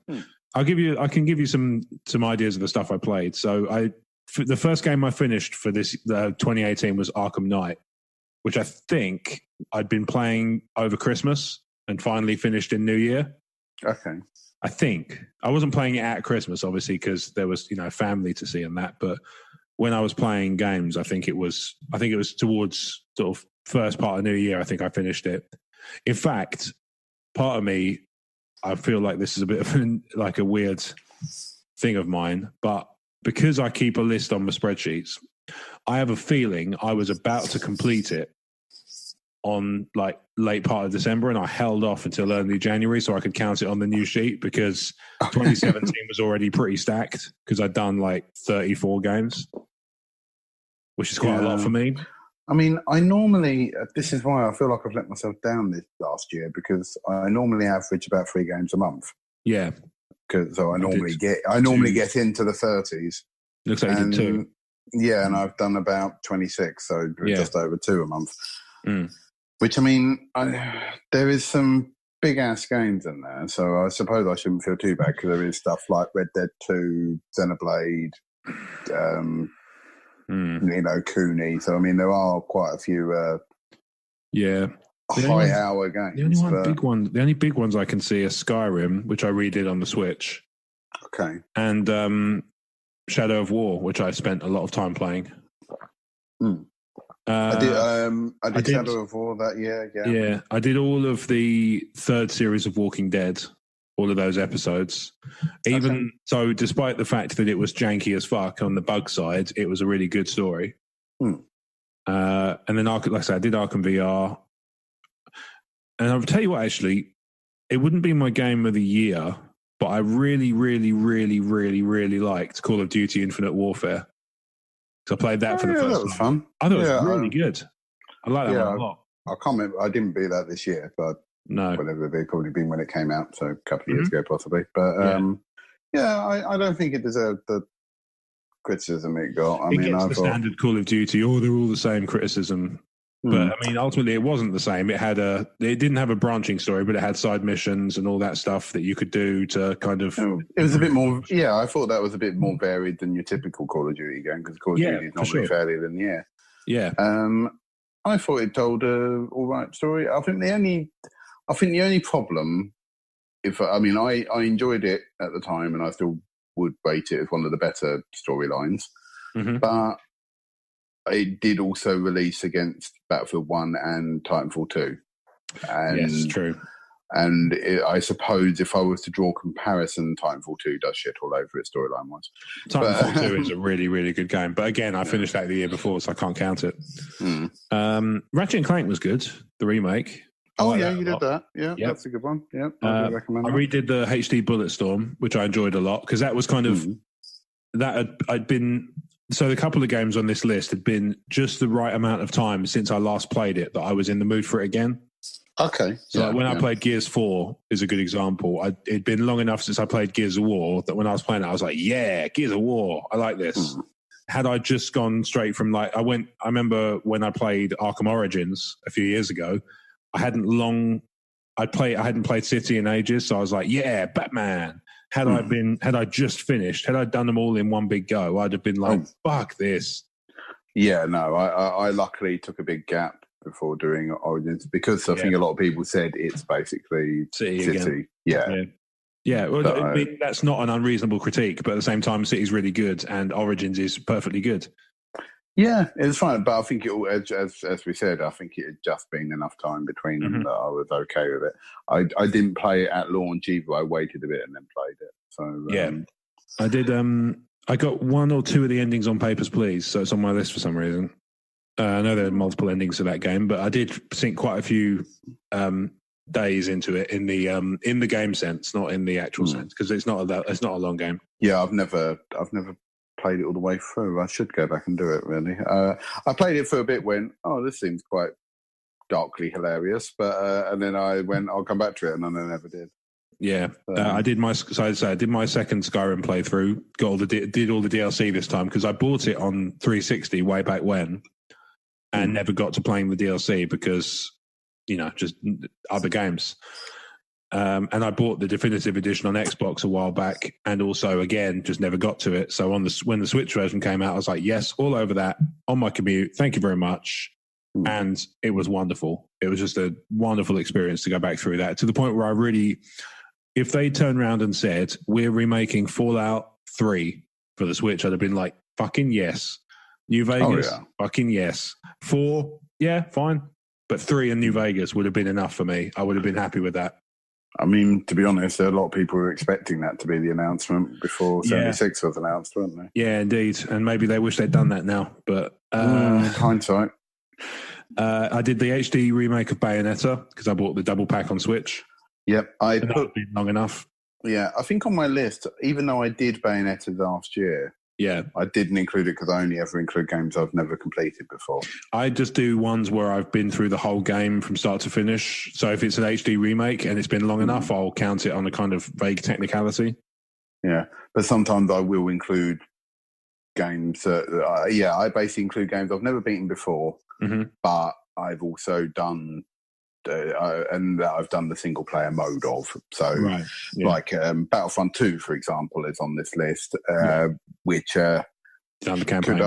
I can give you some ideas of the stuff I played. So the first game I finished for this 2018 was Arkham Knight, which I think I'd been playing over Christmas and finally finished in New Year. Okay. I think I wasn't playing it at Christmas, obviously, because there was, family to see and that. But when I was playing games, I think it was towards sort of first part of New Year. I think I finished it. In fact, part of me, I feel like this is a bit of like a weird thing of mine, but because I keep a list on my spreadsheets, I have a feeling I was about to complete it on like late part of December, and I held off until early January so I could count it on the new sheet, because 2017 was already pretty stacked because I'd done like 34 games, which is quite a lot for me. I mean, I normally, this is why I feel like I've let myself down this last year, because I normally average about 3 games a month. Yeah. So I normally get into the 30s. Looks like you did 2. Yeah, and I've done about 26, so just over 2 a month. Mm. Which, I mean, there is some big-ass games in there, so I suppose I shouldn't feel too bad, because there is stuff like Red Dead 2, Xenoblade, Cooney. So, I mean, there are quite a few high-hour games. The only big ones I can see are Skyrim, which I redid on the Switch. Okay. And Shadow of War, which I spent a lot of time playing. Mm. I did Shadow of War that year. Yeah, I did all of the third series of Walking Dead, all of those episodes. So, despite the fact that it was janky as fuck on the bug side, it was a really good story. Mm. And then, like I said, I did Arkham VR. And I'll tell you what, actually, it wouldn't be my game of the year, but I really, really, really, really, really liked Call of Duty Infinite Warfare. So I played that for the first time. That was fun. I thought it was really good. I like that one a lot. I can't remember. I didn't beat that this year, but whatever it probably been when it came out, so a couple of years ago possibly. But I don't think it deserved the criticism it got. It gets the standard Call of Duty, they're all the same criticism. But I mean, ultimately, it wasn't the same. It didn't have a branching story, but it had side missions and all that stuff that you could do to kind of. It was a bit more. Yeah, I thought that was a bit more varied than your typical Call of Duty game, because Call of Duty is normally fairly linear. Yeah. I thought it told a all right story. I think the only problem, I enjoyed it at the time, and I still would rate it as one of the better storylines, but it did also release against Battlefield 1 and Titanfall 2. Yes, true. And I suppose if I was to draw comparison, Titanfall 2 does shit all over it storyline-wise. Titanfall 2 is a really, really good game. But again, I finished that the year before, so I can't count it. Ratchet & Clank was good, the remake. You did that. Yeah, that's a good one. Yeah, I recommend that. I redid the HD Bulletstorm, which I enjoyed a lot, because that was kind of... I'd been... So the couple of games on this list had been just the right amount of time since I last played it that I was in the mood for it again. Okay. So when I played Gears 4 is a good example. It'd been long enough since I played Gears of War that when I was playing it, I was like, yeah, Gears of War. I like this. Had I just gone straight from I remember when I played Arkham Origins a few years ago, I hadn't played City in ages. So I was like, yeah, Batman. Had I just finished, had I done them all in one big go, I'd have been like, fuck this. Yeah, no, I luckily took a big gap before doing Origins, because I think a lot of people said it's basically City. Yeah. Well, that's not an unreasonable critique, but at the same time, City's really good and Origins is perfectly good. Yeah, it's fine, but I think as we said, I think it had just been enough time between them that I was okay with it. I didn't play it at launch either. I waited a bit and then played it. So I did. I got 1 or 2 of the endings on Papers, Please, so it's on my list for some reason. I know there are multiple endings to that game, but I did sink quite a few days into it in the game sense, not in the actual sense, because it's not a long game. Yeah, I've never played it all the way through. I should go back and do it, really. I played it for a bit, went, this seems quite darkly hilarious, but and then I went, I'll come back to it, and then I never did. Yeah, I did my second Skyrim playthrough. Did all the DLC this time, because I bought it on 360 way back when, and never got to playing the DLC because just other games. And I bought the definitive edition on Xbox a while back, and also again just never got to it. So when the Switch version came out, I was like, yes, all over that on my commute. Thank you very much. And it was wonderful. It was just a wonderful experience to go back through that, to the point where I really, if they turned around and said, we're remaking Fallout 3 for the Switch, I'd have been like, fucking yes. New Vegas, fucking yes. 4, yeah, fine. But 3 in New Vegas would have been enough for me. I would have been happy with that. I mean, to be honest, there are a lot of people who were expecting that to be the announcement before 76 was announced, weren't they? Yeah, indeed. And maybe they wish they'd done that now. But hindsight. I did the HD remake of Bayonetta because I bought the double pack on Switch. Yep. That's been long enough. Yeah, I think on my list, even though I did Bayonetta last year, I didn't include it because I only ever include games I've never completed before. I just do ones where I've been through the whole game from start to finish. So if it's an HD remake and it's been long enough, I'll count it on a kind of vague technicality. Yeah, but sometimes I will include games that, I basically include games I've never beaten before, but I've also done, and I've done the single player mode of. So, like Battlefront 2, for example, is on this list, which done the campaign.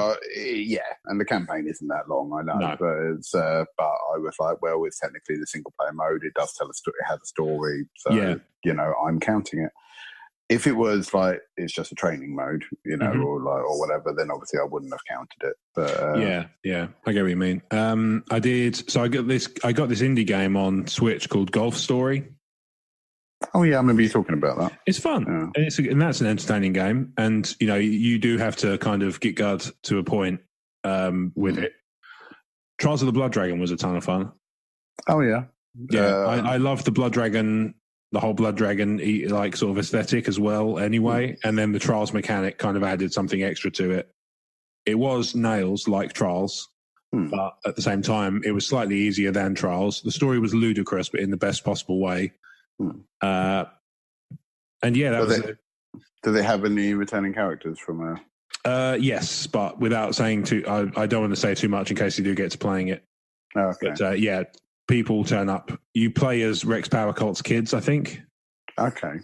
And the campaign isn't that long, I know, but I was like, well, it's technically the single player mode. It does tell a story. It has a story, so I'm counting it. If it was like it's just a training mode, or whatever, then obviously I wouldn't have counted it. But I get what you mean. I did. So I got this indie game on Switch called Golf Story. Oh yeah, I remember you talking about that. It's fun, and that's an entertaining game. And you do have to kind of get guard to a point with it. Trials of the Blood Dragon was a ton of fun. Oh yeah, I love the Blood Dragon. The whole Blood Dragon like sort of aesthetic as well anyway. And then the Trials mechanic kind of added something extra to it. It was nails like Trials, but at the same time, it was slightly easier than Trials. The story was ludicrous, but in the best possible way. And do they have any returning characters from yes, but without saying too, I don't want to say too much in case you do get to playing it. Oh, okay. But people turn up. You play as Rex Power Cult's kids, I think. Okay.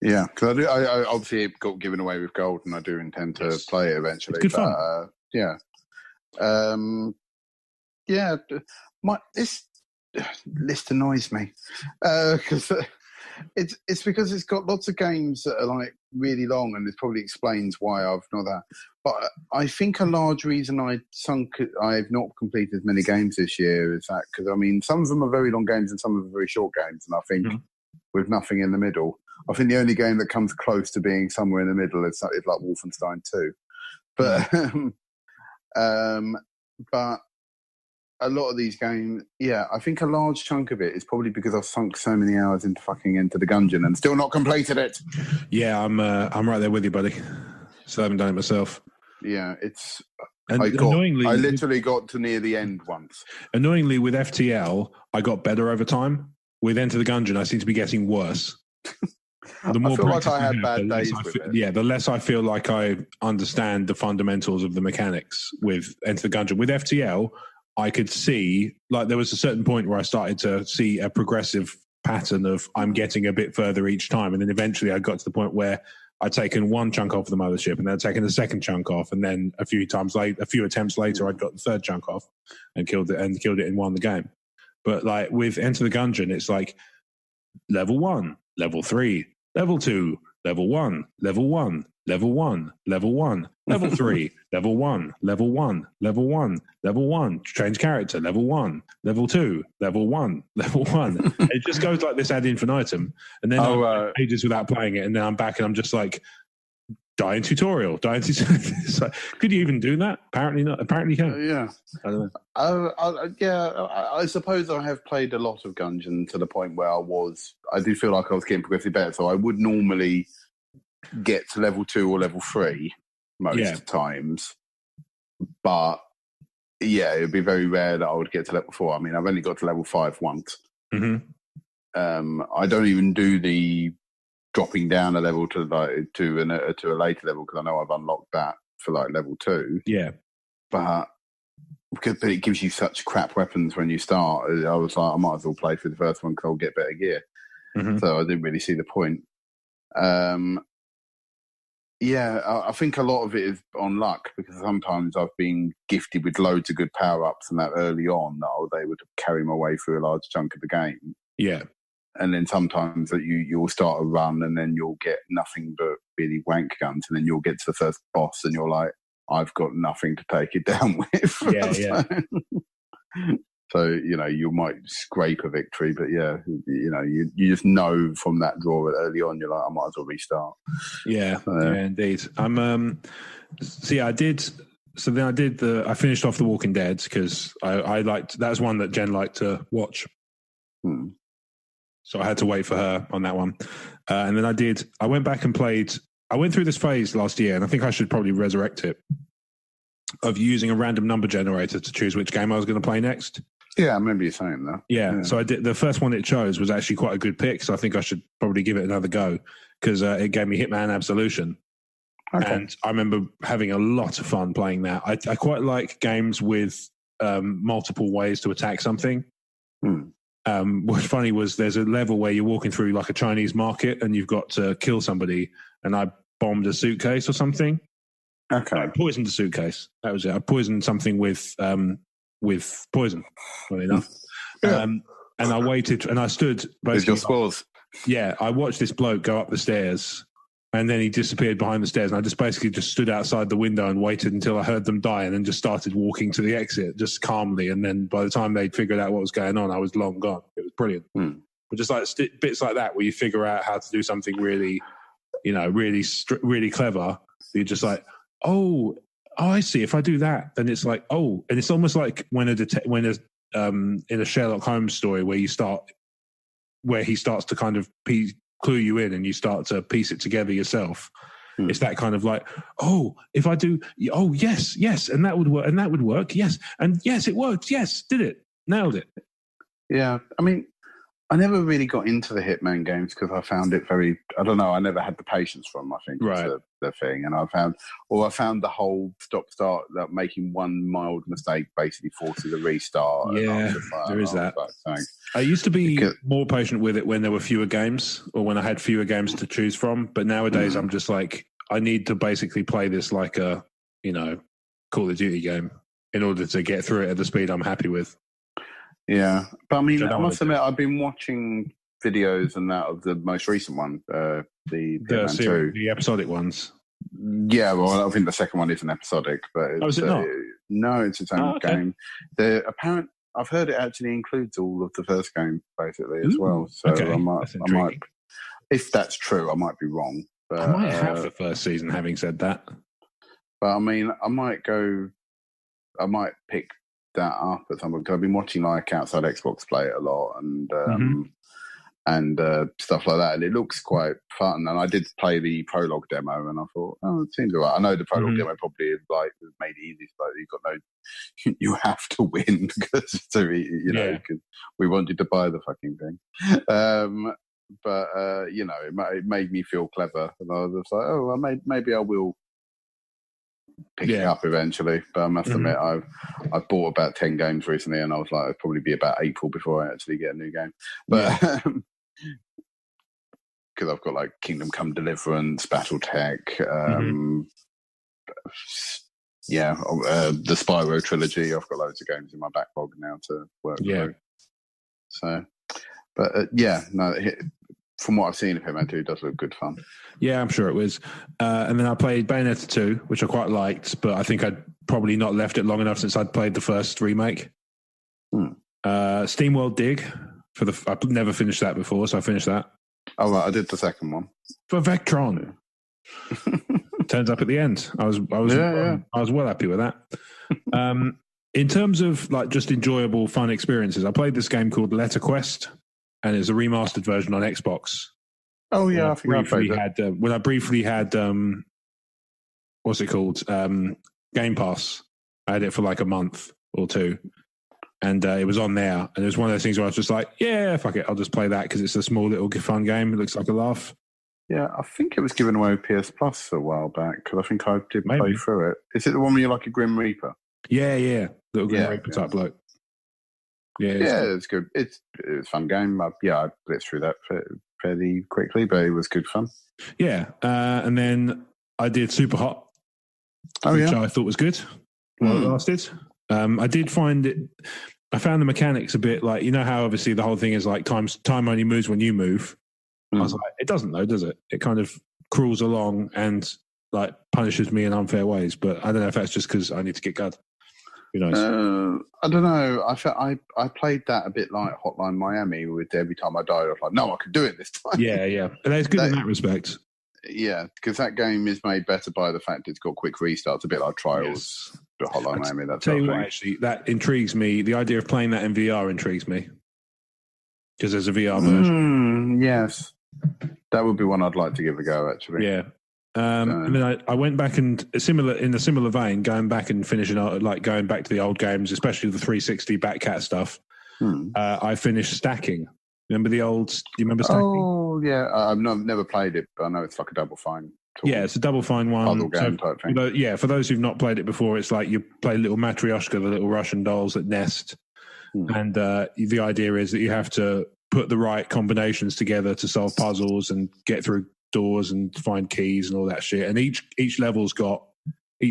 Yeah, because I obviously got given away with gold, and I do intend to play it eventually. It's good fun. This list annoys me because it's because it's got lots of games that are like really long, and it probably explains why I've not that. But I think a large reason I've not completed as many games this year is that because some of them are very long games and some of them are very short games, and I think with nothing in the middle. I think the only game that comes close to being somewhere in the middle is like Wolfenstein 2, but but a lot of these games, I think a large chunk of it is probably because I've sunk so many hours into the Gungeon and still not completed it. Yeah, I'm right there with you, buddy. So I haven't done it myself. Yeah, I literally got to near the end once. Annoyingly, with FTL, I got better over time. With Enter the Gungeon, I seem to be getting worse. The more I feel like I had bad days with it. Yeah, the less I feel like I understand the fundamentals of the mechanics with Enter the Gungeon. With FTL, I could see, like, there was a certain point where I started to see a progressive pattern of I'm getting a bit further each time. And then eventually I got to the point where I'd taken one chunk off the mothership and then I'd taken the second chunk off. And then a few attempts later, I'd got the third chunk off and killed it and won the game. But like with Enter the Gungeon, it's like level 1, level 3, level 2, level 1, level 1, level 1, level 1, level 3, level 1, level 1, level 1, level 1, change character, level 1, level 2, level 1, level 1. It just goes like this ad infinitum. And then I'm ages without playing it, and then I'm back and I'm just like, dying tutorial. Like, could you even do that? Apparently not. Apparently you can. Yeah. I don't know. I suppose I have played a lot of Gungeon to the point where I do feel like I was getting progressively better. So I would normally get to level 2 or level 3 most times. But it would be very rare that I would get to level 4. I mean, I've only got to level 5 once. Mm-hmm. I don't even do the dropping down a level to a later level because I know I've unlocked that for like level 2. Yeah, but it gives you such crap weapons when you start. I was like, I might as well play through the first one because I'll get better gear. Mm-hmm. So I didn't really see the point. I think a lot of it is on luck because sometimes I've been gifted with loads of good power ups and that early on that I was able to carry my way through a large chunk of the game. Yeah. And then sometimes that you'll start a run and then you'll get nothing but really wank guns, and then you'll get to the first boss and you're like, I've got nothing to take it down with. Yeah. So, you might scrape a victory, but you just know from that draw early on, you're like, I might as well restart. Yeah, indeed. I finished off The Walking Dead because I liked, that was one that Jen liked to watch. So I had to wait for her on that one. And then I went back and played, I went through this phase last year, and I think I should probably resurrect it, of using a random number generator to choose which game I was going to play next. Yeah, I remember you saying that. Yeah, so I did. The first one it chose was actually quite a good pick, so I think I should probably give it another go because it gave me Hitman Absolution. Okay. And I remember having a lot of fun playing that. I quite like games with multiple ways to attack something. What's funny was there's a level where you're walking through like a Chinese market and you've got to kill somebody, and I bombed a suitcase or something. Okay. I poisoned a suitcase. That was it. I poisoned something with poison, funny enough. And I waited, and I stood basically. With your spores? Yeah, I watched this bloke go up the stairs, and then he disappeared behind the stairs, and I just stood outside the window and waited until I heard them die, and then just started walking to the exit, just calmly. And then by the time they'd figured out what was going on, I was long gone. It was brilliant. But just like bits like that, where you figure out how to do something really, really clever. You're just like, oh, I see. If I do that, then it's like, oh, and it's almost like when in a Sherlock Holmes story where he starts to kind of clue you in, and you start to piece it together yourself. It's that kind of like, oh, if I do, oh yes, and that would work, yes, and yes, it worked, yes, did it, nailed it. Yeah, I mean, I never really got into the Hitman games because I found it very, I don't know, I never had the patience for them, I think, right. was the thing. And I found the whole stop-start, that making one mild mistake basically forces a restart. Yeah, there is that. I used to be more patient with it when there were fewer games, or when I had fewer games to choose from. But nowadays I'm just like, I need to basically play this like a, Call of Duty game in order to get through it at the speed I'm happy with. Yeah, but I mean, I must admit, I've been watching videos and that of the most recent one, the episodic ones. Yeah, well, I think the second one isn't episodic, but is it not? No, it's its own game. I've heard it actually includes all of the first game basically as well. So okay. I might, if that's true, I might be wrong. But I might have the first season. Having said that, but I mean, I might pick that up at some point, because I've been watching like Outside Xbox play it a lot, and stuff like that, and it looks quite fun. And I did play the prologue demo, and I thought, oh, it seems alright. I know the prologue demo probably is like made it easy, so you've got you have to win because because we wanted to buy the fucking thing. But it made me feel clever, and I was like, oh, well, maybe I will pick it up eventually. But I must admit, I've bought about 10 games recently, and I was like, it'd probably be about April before I actually get a new game. But because I've got like Kingdom Come Deliverance, BattleTech, the Spyro trilogy. I've got loads of games in my backlog now to work through. So, but from what I've seen of Hitman 2, it does look good fun. Yeah, I'm sure it was. And then I played Bayonetta 2, which I quite liked, but I think I'd probably not left it long enough since I'd played the first remake. SteamWorld Dig, I've never finished that before, so I finished that. Oh, right, I did the second one. For Vectron. Turns up at the end. I was well happy with that. In terms of like just enjoyable, fun experiences, I played this game called Letter Quest, and it's a remastered version on Xbox. Oh yeah, I think I played it. When I briefly had what's it called? Game Pass. I had it for like a month or two, and it was on there. And it was one of those things where I was just like, yeah, fuck it, I'll just play that because it's a small little fun game. It looks like a laugh. Yeah, I think it was given away with PS Plus a while back, because I think I did play through it. Is it the one where you're like a Grim Reaper? Yeah. Little Grim Reaper type bloke. Yeah, it's good. It's a fun game. I blitzed through that fairly quickly, but it was good fun. Yeah, and then I did Super Hot, which I thought was good while it lasted. I did find it. I found the mechanics a bit like, how obviously the whole thing is like time only moves when you move. I was like, it doesn't though, does it? It kind of crawls along and like punishes me in unfair ways. But I don't know if that's just because I need to get good. Who knows? I don't know. I played that a bit like Hotline Miami, with every time I died, I was like, no, I can do it this time. Yeah. And it's good in that respect. Yeah, because that game is made better by the fact it's got quick restarts, a bit like Trials, but Hotline Miami. That's tell you what, actually, that intrigues me. The idea of playing that in VR intrigues me, because there's a VR version. Yes, that would be one I'd like to give a go. Actually, yeah. And then I went back and in a similar vein, going back and finishing going back to the old games, especially the 360 Batcat stuff. I finished Stacking. Remember do you remember Stacking? Oh yeah, I've never played it, but I know it's like a Double Fine. it's a Double Fine one. Puzzle game type thing. For those who've not played it before, it's like you play little Matryoshka, the little Russian dolls that nest. And the idea is that you have to put the right combinations together to solve puzzles and get through doors and find keys and all that shit. And each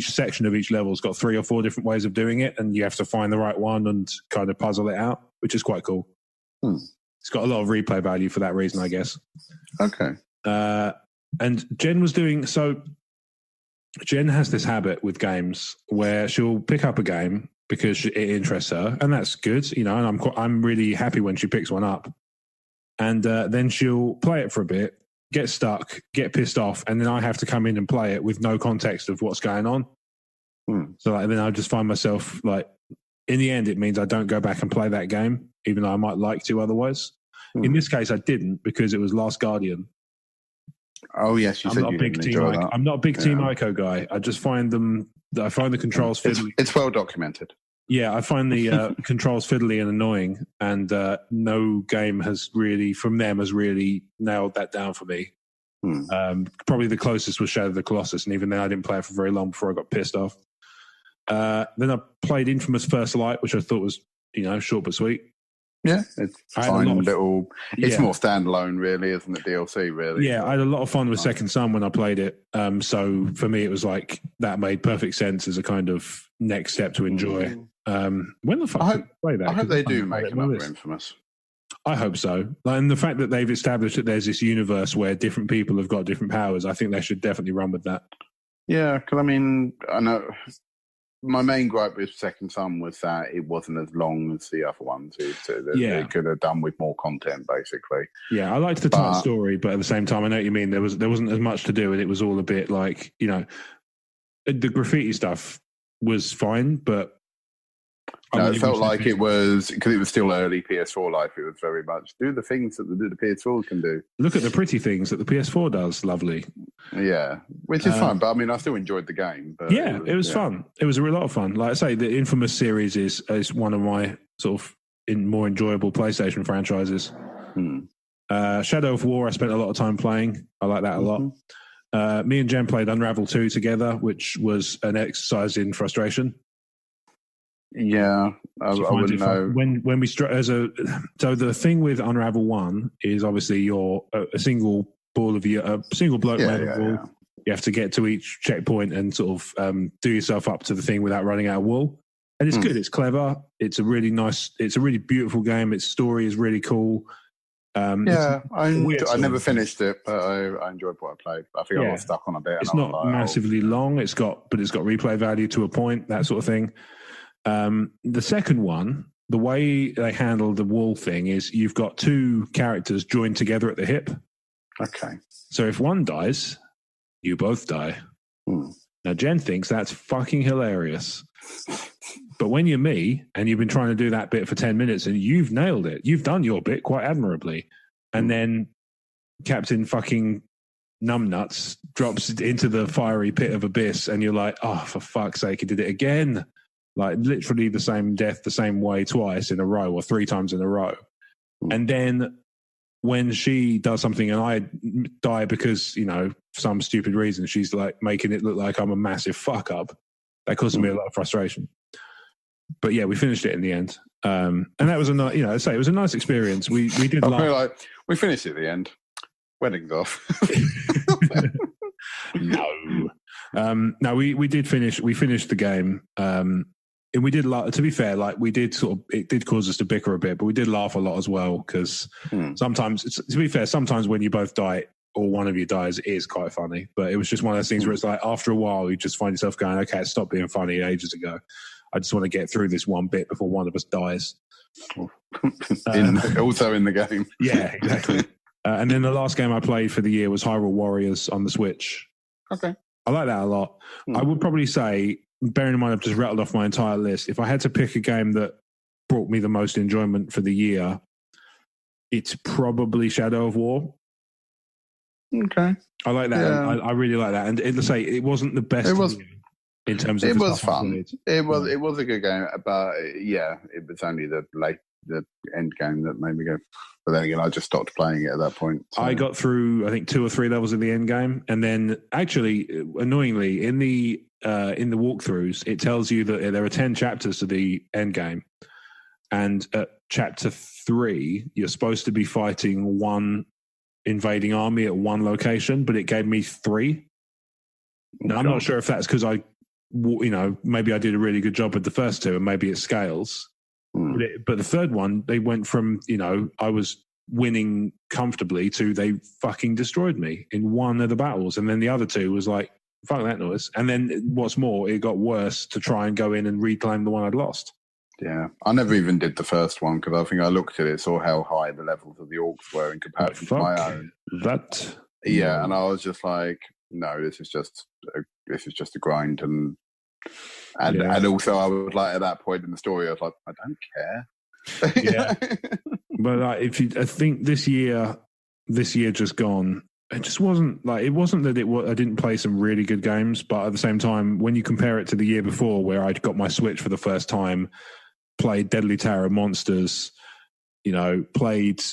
section of each level's got 3 or 4 different ways of doing it, and you have to find the right one and kind of puzzle it out, which is quite cool. It's got a lot of replay value for that reason, I guess. Okay. And Jen was doing so. Jen has this habit with games where she'll pick up a game because it interests her, and that's good, and I'm really happy when she picks one up. And then she'll play it for a bit, get stuck, get pissed off, and then I have to come in and play it with no context of what's going on. So then I just find myself in the end, it means I don't go back and play that game, even though I might like to otherwise. In this case, I didn't because it was Last Guardian. Oh yes, I'm not a big Team Ico guy. I just find I find the controls fiddly. It's well documented. Yeah, I find the controls fiddly and annoying, and no game has really nailed that down for me. Probably the closest was Shadow of the Colossus, and even then I didn't play it for very long before I got pissed off. Then I played Infamous First Light, which I thought was short but sweet. Yeah, it's fine little. It's more standalone, really, isn't it? DLC, really. Yeah, I had a lot of fun with Second Son when I played it. So for me, it was like that made perfect sense as a kind of next step to enjoy. When the fuck did I play that? I hope they do make another Infamous. I hope so. And the fact that they've established that there's this universe where different people have got different powers, I think they should definitely run with that. Yeah, because I know. My main gripe with Second Son was that it wasn't as long as the other ones. They could have done with more content, basically. Yeah, I liked the tight story, but at the same time, I know what you mean. There wasn't as much to do, and it was all a bit like the graffiti stuff was fine, but it felt like it was because it was still early PS4 life. It was very much do the things that the PS4 can do. Look at the pretty things that the PS4 does. Lovely. Yeah, which is fun. But I still enjoyed the game. But it was fun. It was a lot of fun. Like I say, the Infamous series is one of my sort of more enjoyable PlayStation franchises. Shadow of War, I spent a lot of time playing. I like that a lot. Me and Jen played Unravel 2 together, which was an exercise in frustration. Yeah, I wouldn't know. When we so the thing with Unravel 1 is obviously you're a single bloke around the wall. You have to get to each checkpoint and sort of do yourself up to the thing without running out of wall. And it's good. It's clever. It's a really beautiful game. Its story is really cool. I never finished it, but I enjoyed what I played. I think I got stuck on a bit. It's not massively long. It's got replay value to a point, that sort of thing. The second one, the way they handle the wall thing is you've got 2 characters joined together at the hip. Okay. So if one dies, you both die. Now, Jen thinks that's fucking hilarious. But when you're me and you've been trying to do that bit for 10 minutes and you've nailed it, you've done your bit quite admirably. And then Captain fucking Numbnuts drops into the fiery pit of abyss and you're like, oh, for fuck's sake, he did it again. Like literally the same death, the same way twice in a row or 3 times in a row. And then when she does something and I die because, for some stupid reason, she's like making it look like I'm a massive fuck up. That causes me a lot of frustration. But yeah, we finished it in the end. And that was it was a nice experience. We did we finished it at the end. Wedding's off. No, we did finish. We finished the game. And we did, to be fair, it did cause us to bicker a bit, but we did laugh a lot as well because sometimes when you both die or one of you dies, it is quite funny. But it was just one of those things where it's like after a while, you just find yourself going, okay, it stopped being funny ages ago. I just want to get through this one bit before one of us dies. Also in the game. Yeah, exactly. And then the last game I played for the year was Hyrule Warriors on the Switch. Okay. I like that a lot. I would probably say, bearing in mind I've just rattled off my entire list, if I had to pick a game that brought me the most enjoyment for the year, it's probably Shadow of War. Okay. I like that. Yeah. I really like that. And it wasn't the best in terms of it was fun. It was a good game, but it was only the end game that made me go, But then again, I just stopped playing it at that point. So. I got through, I think, 2 or 3 levels of the end game, and then actually, annoyingly, in the walkthroughs, it tells you that there are 10 chapters to the end game, and at chapter 3, you're supposed to be fighting one invading army at one location, but it gave me 3. Now, I'm not sure if that's because maybe I did a really good job with the first 2, and maybe it scales. But the third one, they went from, I was winning comfortably to they fucking destroyed me in one of the battles. And then the other 2 was like, fuck that noise. And then what's more, it got worse to try and go in and reclaim the one I'd lost. Yeah. I never even did the first one because I think I looked at it, saw how high the levels of the orcs were in comparison to my own. Yeah. And I was just like, no, this is just a grind. And also, I was like, at that point in the story, I was like, I don't care. Yeah, but I think this year just gone, it just wasn't like, it wasn't that I didn't play some really good games, but at the same time, when you compare it to the year before, where I'd got my Switch for the first time, played Deadly Tower of Monsters, played.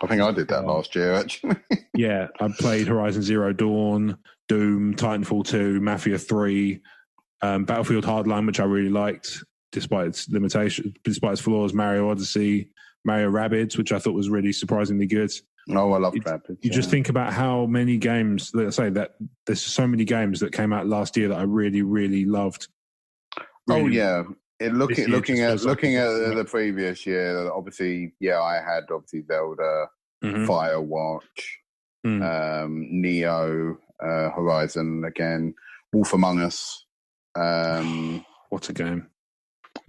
I think I did that last year, actually. Yeah, I played Horizon Zero Dawn, Doom, Titanfall 2, Mafia 3. Battlefield Hardline, which I really liked, despite its limitations, despite its flaws. Mario Odyssey, Mario Rabbids, which I thought was really surprisingly good. Oh, I love Rabbids. You just think about how many games, let's say that there's so many games that came out last year that I really, really loved. Looking at the previous year, obviously, I had Zelda, Firewatch, Neo, Horizon again, Wolf Among Us. What a game!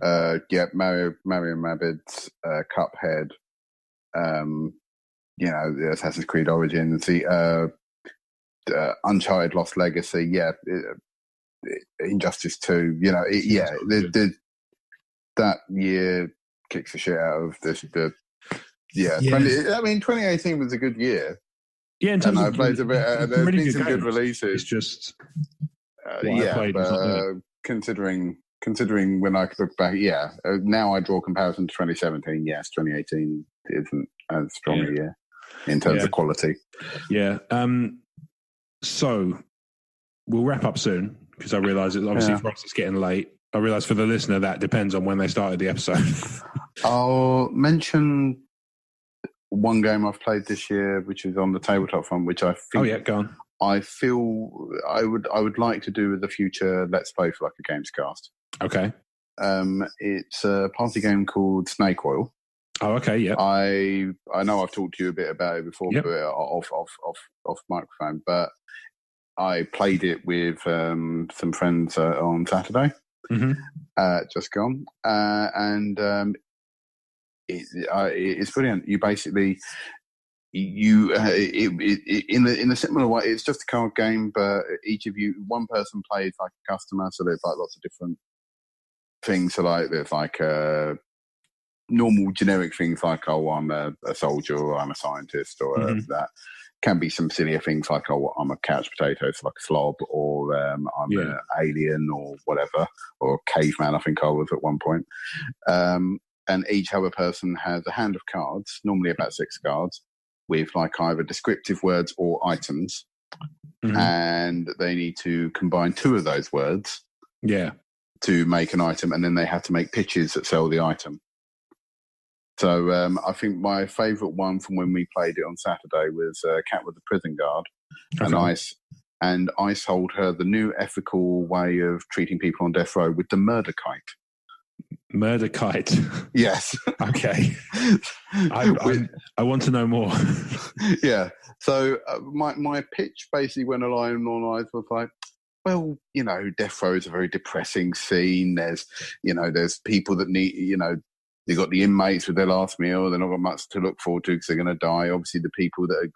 Mario Rabbids, Cuphead. The Assassin's Creed Origins, the Uncharted Lost Legacy. Injustice 2. That year kicks the shit out of this. 2018 was a good year. Yeah, in terms of played a bit. There's really been some good releases. It's just considering when I look back, now I draw comparison to 2017. Yes, 2018 isn't as strong a year in terms of quality. Yeah. So we'll wrap up soon because I realise that obviously for us it's getting late. I realise for the listener that depends on when they started the episode. I'll mention one game I've played this year, which is on the tabletop front, which I think. Oh yeah, go on. I feel I would like to do with the future Let's Play for like a Gamecast. Okay. It's a party game called Snake Oil. Oh, okay, yeah. I know I've talked to you a bit about it before, off microphone, but I played it with some friends on Saturday. Just gone, and it's brilliant. You basically in a similar way, it's just a card game, but each of you, one person plays like a customer, so there's like lots of different things. So like there's like normal generic things like, oh, I'm a soldier, or I'm a scientist, or that. Can be some sillier things like, oh, I'm a couch potato, so like a slob, or I'm an alien, or whatever, or a caveman, I think I was at one point. And each other person has a hand of cards, normally about 6 cards, with like either descriptive words or items. And they need to combine 2 of those words to make an item, and then they have to make pitches that sell the item. So I think my favourite one from when we played it on Saturday was Cat with the Prison Guard. Okay. And I sold her the new ethical way of treating people on death row with the murder kite. Murder kite? Yes. Okay. I want to know more. Yeah. So my pitch basically went along lines was like, well, death row is a very depressing scene. There's people that need, they've got the inmates with their last meal. They're not got much to look forward to because they're going to die. Obviously, the people that are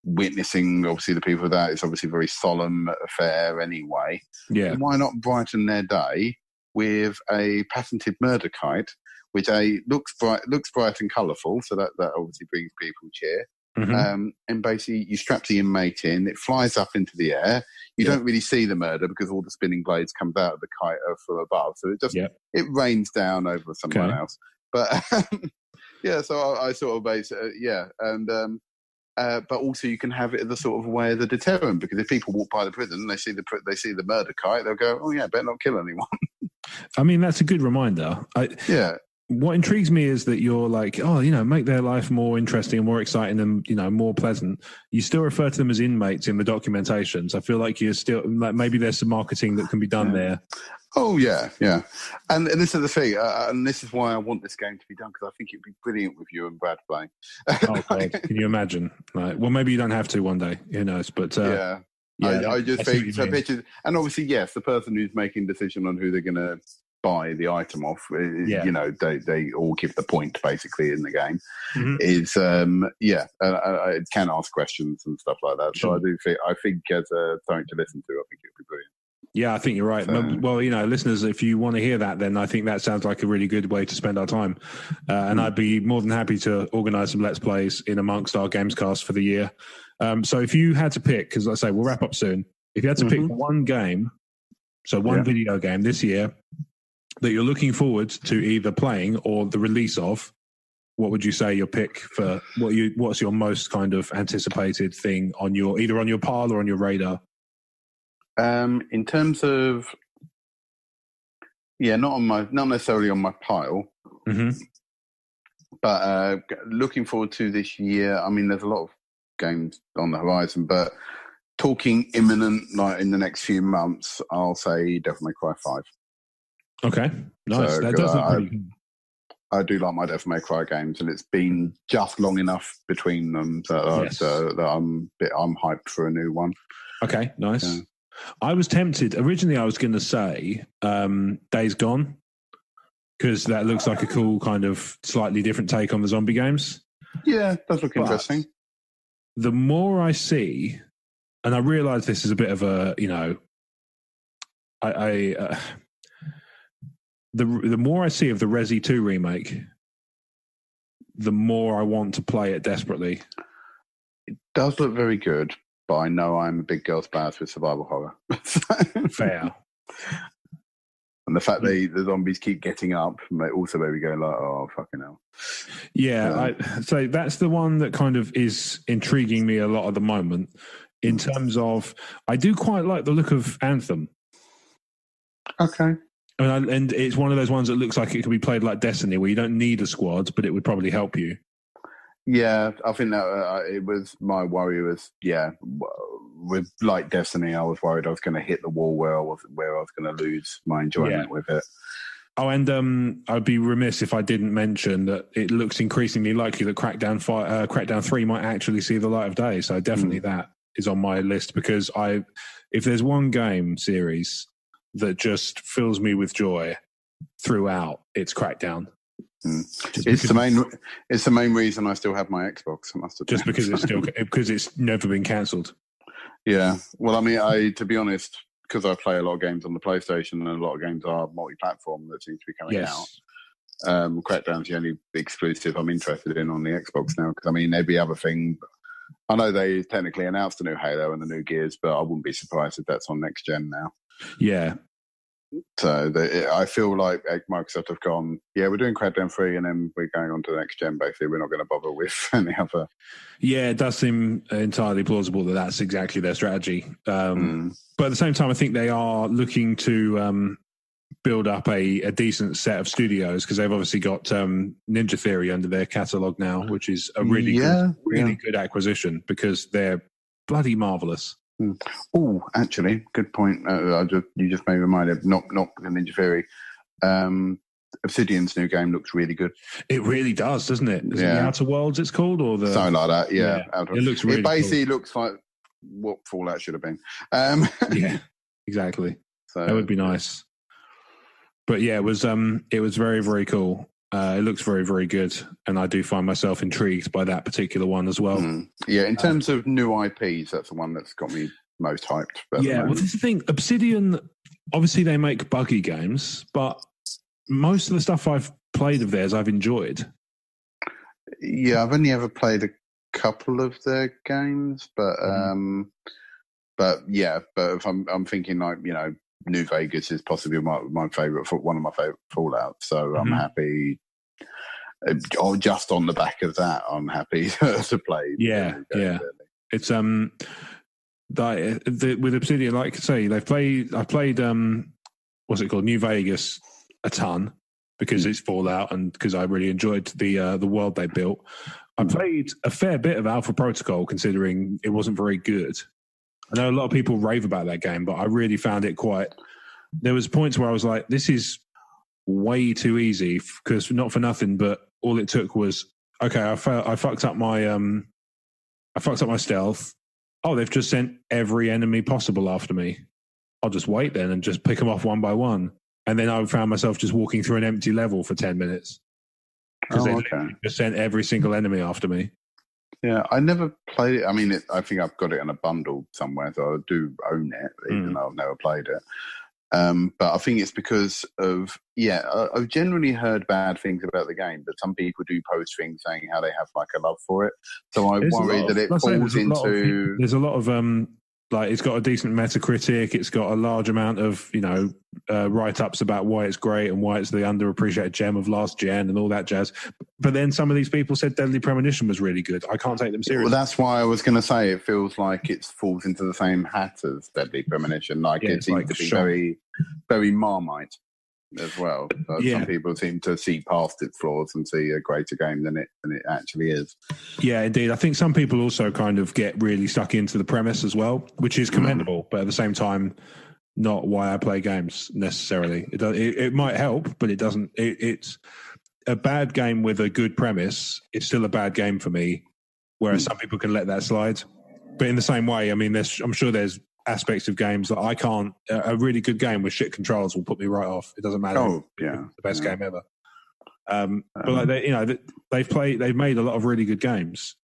witnessing, the people of that, it's obviously a very solemn affair anyway. Yeah. And why not brighten their day with a patented murder kite, which looks bright and colourful, so that obviously brings people cheer. And basically, you strap the inmate in, it flies up into the air. You don't really see the murder because all the spinning blades comes out of the kite from above. So it just it rains down over someone else. But Yeah, so I sort of base and but also you can have it as a sort of way as a deterrent, because if people walk by the prison, they see the murder kite, they'll go, oh yeah, better not kill anyone. I mean, that's a good reminder. Yeah. What intrigues me is that you're like, oh, make their life more interesting and more exciting and, more pleasant. You still refer to them as inmates in the documentations. I feel like you're still, like, maybe there's some marketing that can be done there. Oh, yeah, yeah. And this is the thing, and this is why I want this game to be done, because I think it'd be brilliant with you and Brad playing. Oh, God. Can you imagine? Well, maybe you don't have to one day. Who knows? But yeah. I just think, so pictures, and obviously, yes, the person who's making the decision on who they're going to buy the item off, they all give the point basically in the game. Is it can ask questions and stuff like that. Sure. So I think as something to listen to, I think it would be brilliant. Yeah, I think you're right. So, well, listeners, if you want to hear that, then I think that sounds like a really good way to spend our time. And I'd be more than happy to organise some Let's Plays in amongst our Gamescast for the year. So if you had to pick, because let's say we'll wrap up soon, if you had to pick one game, so one video game this year that you're looking forward to either playing or the release of, what would you say your pick for? What's your most kind of anticipated thing on either on your pile or on your radar? In terms of, not necessarily on my pile, but looking forward to this year. I mean, there's a lot of games on the horizon, but talking imminent, like in the next few months, I'll say Devil May Cry 5. Okay, nice. So, that does look pretty good. I do like my Devil May Cry games, and it's been just long enough between them that I'm hyped for a new one. Okay, nice. Yeah. I was tempted. Originally, I was going to say Days Gone, because that looks like a cool kind of slightly different take on the zombie games. Yeah, it does look interesting. The more I see, and I realise this is a bit of a, the more I see of the Resi 2 remake, the more I want to play it desperately. It does look very good, but I know I'm a big girl's bad with survival horror. Fair. And the fact that the zombies keep getting up also made me go like, oh, fucking hell. Yeah, so that's the one that kind of is intriguing me a lot at the moment in terms of, I do quite like the look of Anthem. Okay. And it's one of those ones that looks like it could be played like Destiny, where you don't need a squad, but it would probably help you. Yeah, I think that it was my worry was, with like Destiny, I was worried I was going to hit the wall where I was going to lose my enjoyment with it. Oh, and I'd be remiss if I didn't mention that it looks increasingly likely that Crackdown 3 might actually see the light of day. So definitely that is on my list, because if there's one game series that just fills me with joy throughout, it's Crackdown. It's the main reason I still have my Xbox. I must admit. Just because it's never been cancelled. Yeah. Well, I mean, to be honest, because I play a lot of games on the PlayStation and a lot of games are multi-platform that seem to be coming out. Crackdown's the only exclusive I'm interested in on the Xbox now, because I mean, every other thing, I know they technically announced the new Halo and the new Gears, but I wouldn't be surprised if that's on next gen now. Yeah. So I feel like Microsoft have gone, we're doing Crackdown 3 and then we're going on to the next gen, basically. We're not going to bother with any other. Yeah, it does seem entirely plausible that that's exactly their strategy. But at the same time, I think they are looking to build up a decent set of studios, because they've obviously got Ninja Theory under their catalogue now, which is a really good acquisition, because they're bloody marvellous. Oh, actually, good point. You just made me remind of not the Ninja Theory. Obsidian's new game looks really good. It really does, doesn't it? Is it the Outer Worlds it's called, or the something like that? Yeah. It looks really. It basically looks like what Fallout should have been. Yeah, exactly. So, that would be nice. But yeah, it was very, very cool. It looks very, very good, and I do find myself intrigued by that particular one as well. Yeah, in terms of new IPs, that's the one that's got me most hyped. Yeah, well, this is the thing. Obsidian, obviously, they make buggy games, but most of the stuff I've played of theirs, I've enjoyed. Yeah, I've only ever played a couple of their games, but if I'm thinking like, New Vegas is possibly one of my favorite Fallout, so I'm happy. or just on the back of that, I'm happy to play. Yeah. Really. It's with Obsidian, like I say, I played what's it called, New Vegas, a ton because it's Fallout and because I really enjoyed the world they built. I played a fair bit of Alpha Protocol, considering it wasn't very good. I know a lot of people rave about that game, but I really found it quite. There was points where I was like, "This is way too easy," because not for nothing, but all it took was okay. I fucked up my stealth. Oh, they've just sent every enemy possible after me. I'll just wait then and just pick them off one by one. And then I found myself just walking through an empty level for 10 minutes. Because they just sent every single enemy after me. Yeah, I never played it. I mean, I think I've got it in a bundle somewhere, so I do own it, even though I've never played it. But I think it's because of, I've generally heard bad things about the game, but some people do post things saying how they have like a love for it. So I worry that it falls into... There's a lot of, like, it's got a decent Metacritic, it's got a large amount of, write-ups about why it's great and why it's the underappreciated gem of last gen and all that jazz. But then some of these people said Deadly Premonition was really good. I can't take them seriously. Well, that's why I was going to say it feels like it falls into the same hat as Deadly Premonition. Like it seems to be very, very Marmite as well. Some people seem to see past its flaws and see a greater game than it actually is. Yeah, indeed. I think some people also kind of get really stuck into the premise as well, which is commendable, but at the same time, not why I play games necessarily. It might help, but it doesn't. It's a bad game with a good premise. It's still a bad game for me, whereas some people can let that slide. But in the same way, I mean, I'm sure there's aspects of games that I can't. A really good game with shit controls will put me right off. It doesn't matter. Oh, yeah, it's the best game ever. But like they've made a lot of really good games.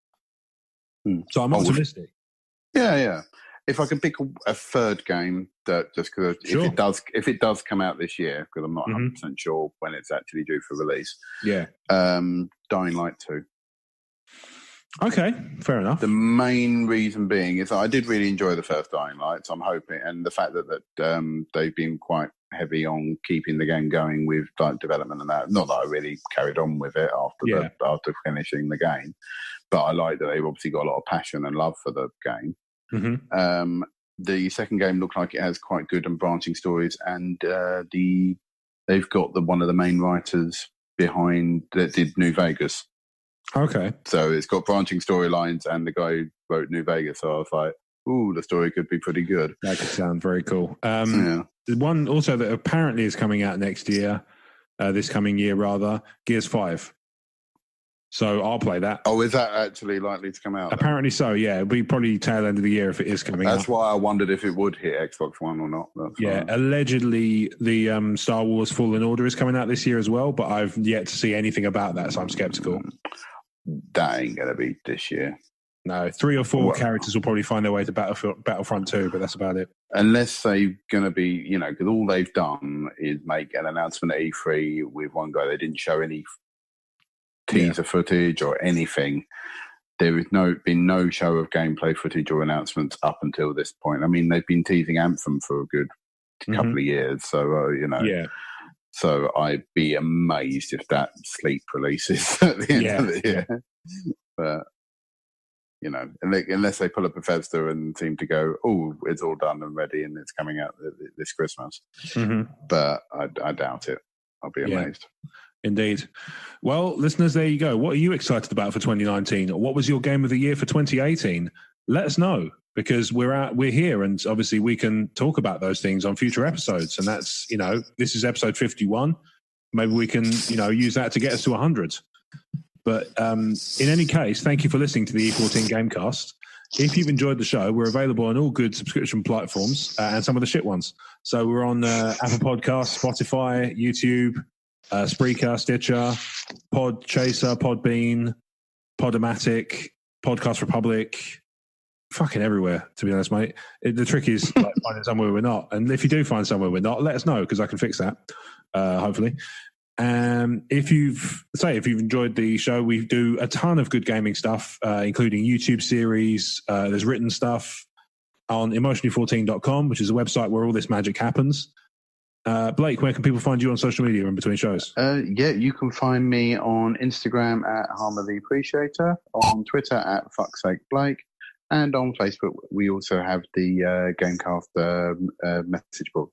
So I'm optimistic. Yeah. If I can pick a third game that just because if it does come out this year, because I'm not 100% sure when it's actually due for release. Yeah. Dying Light 2. Okay, fair enough. The main reason being is that I did really enjoy the first Dying Light, so I'm hoping, and the fact that they've been quite heavy on keeping the game going with like development and that. Not that I really carried on with it after finishing the game, but I like that they've obviously got a lot of passion and love for the game. The second game looked like it has quite good and branching stories, and they've got one of the main writers behind that did New Vegas. Okay. So it's got branching storylines, and the guy who wrote New Vegas, so I was like, ooh, the story could be pretty good. That could sound very cool. The one also that apparently is coming out next year, this coming year rather, Gears 5. So I'll play that. Oh, is that actually likely to come out? Apparently so, yeah. It'll be probably tail end of the year if it is coming out. That's why I wondered if it would hit Xbox One or not. Allegedly the Star Wars Fallen Order is coming out this year as well, but I've yet to see anything about that, so I'm skeptical. That ain't going to be this year. No, 3 or 4 characters will probably find their way to Battlefront 2, but that's about it. Unless they're going to be, because all they've done is make an announcement at E3 with one guy. They didn't show any teaser footage or anything. There has been no show of gameplay footage or announcements up until this point. I mean, they've been teasing Anthem for a good couple of years, so So I'd be amazed if that sleep releases at the end of the year. But unless they pull up Bethesda and seem to go, oh, it's all done and ready and it's coming out this Christmas. But I doubt it. I'll be amazed. Indeed. Well, listeners, there you go. What are you excited about for 2019? What was your game of the year for 2018? Let us know, because we're here, and obviously we can talk about those things on future episodes. And that's, this is episode 51. Maybe we can, use that to get us to 100. But in any case, thank you for listening to the E14 Gamecast. If you've enjoyed the show, we're available on all good subscription platforms and some of the shit ones. So we're on Apple Podcasts, Spotify, YouTube, Spreaker, Stitcher, Podchaser, Podbean, Podomatic, Podcast Republic, fucking everywhere, to be honest, mate. The trick is finding somewhere we're not. And if you do find somewhere we're not, let us know, because I can fix that, hopefully. If you've enjoyed the show, we do a ton of good gaming stuff, including YouTube series. There's written stuff on emotionally14.com, which is a website where all this magic happens. Blake, where can people find you on social media in between shows? You can find me on Instagram at Harmer the Appreciator, on Twitter at Fucksake Blake, and on Facebook we also have the Gamecast message board.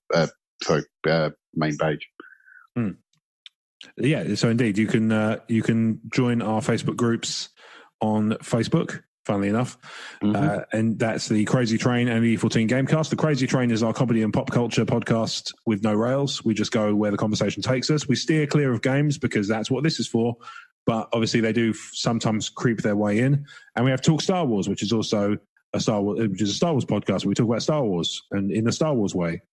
Main page. Yeah, so indeed you can join our Facebook groups on Facebook. Funnily enough, and that's the Crazy Train and the E14 Gamecast. The Crazy Train is our comedy and pop culture podcast with no rails. We just go where the conversation takes us. We steer clear of games because that's what this is for. But obviously, they do sometimes creep their way in. And we have Talk Star Wars, which is also a Star Wars podcast where we talk about Star Wars and in the Star Wars way.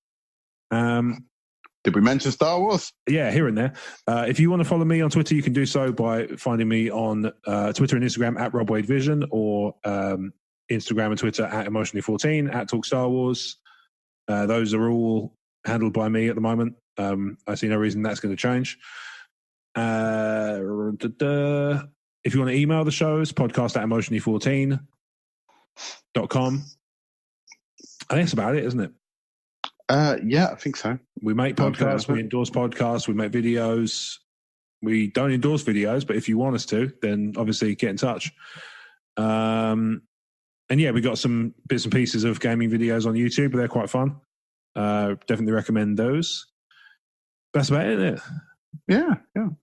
Did we mention Star Wars? Yeah, here and there. If you want to follow me on Twitter, you can do so by finding me on Twitter and Instagram at Rob Wade Vision, or Instagram and Twitter at Emotionally14, at Talk Star Wars. Those are all handled by me at the moment. I see no reason that's going to change. If you want to email the shows, podcast at emotionally14.com. I think that's about it, isn't it? Yeah, I think so. We make podcasts, we endorse podcasts, we make videos. We don't endorse videos, but if you want us to, then obviously get in touch. And yeah, we got some bits and pieces of gaming videos on YouTube, but they're quite fun. Definitely recommend those. That's about it, isn't it? Yeah.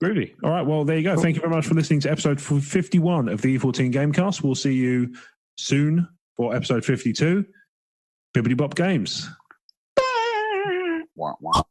Groovy. All right, well, there you go. Cool. Thank you very much for listening to episode 51 of the E14 Gamecast. We'll see you soon for episode 52. Bibbidi Bop Games. Wow.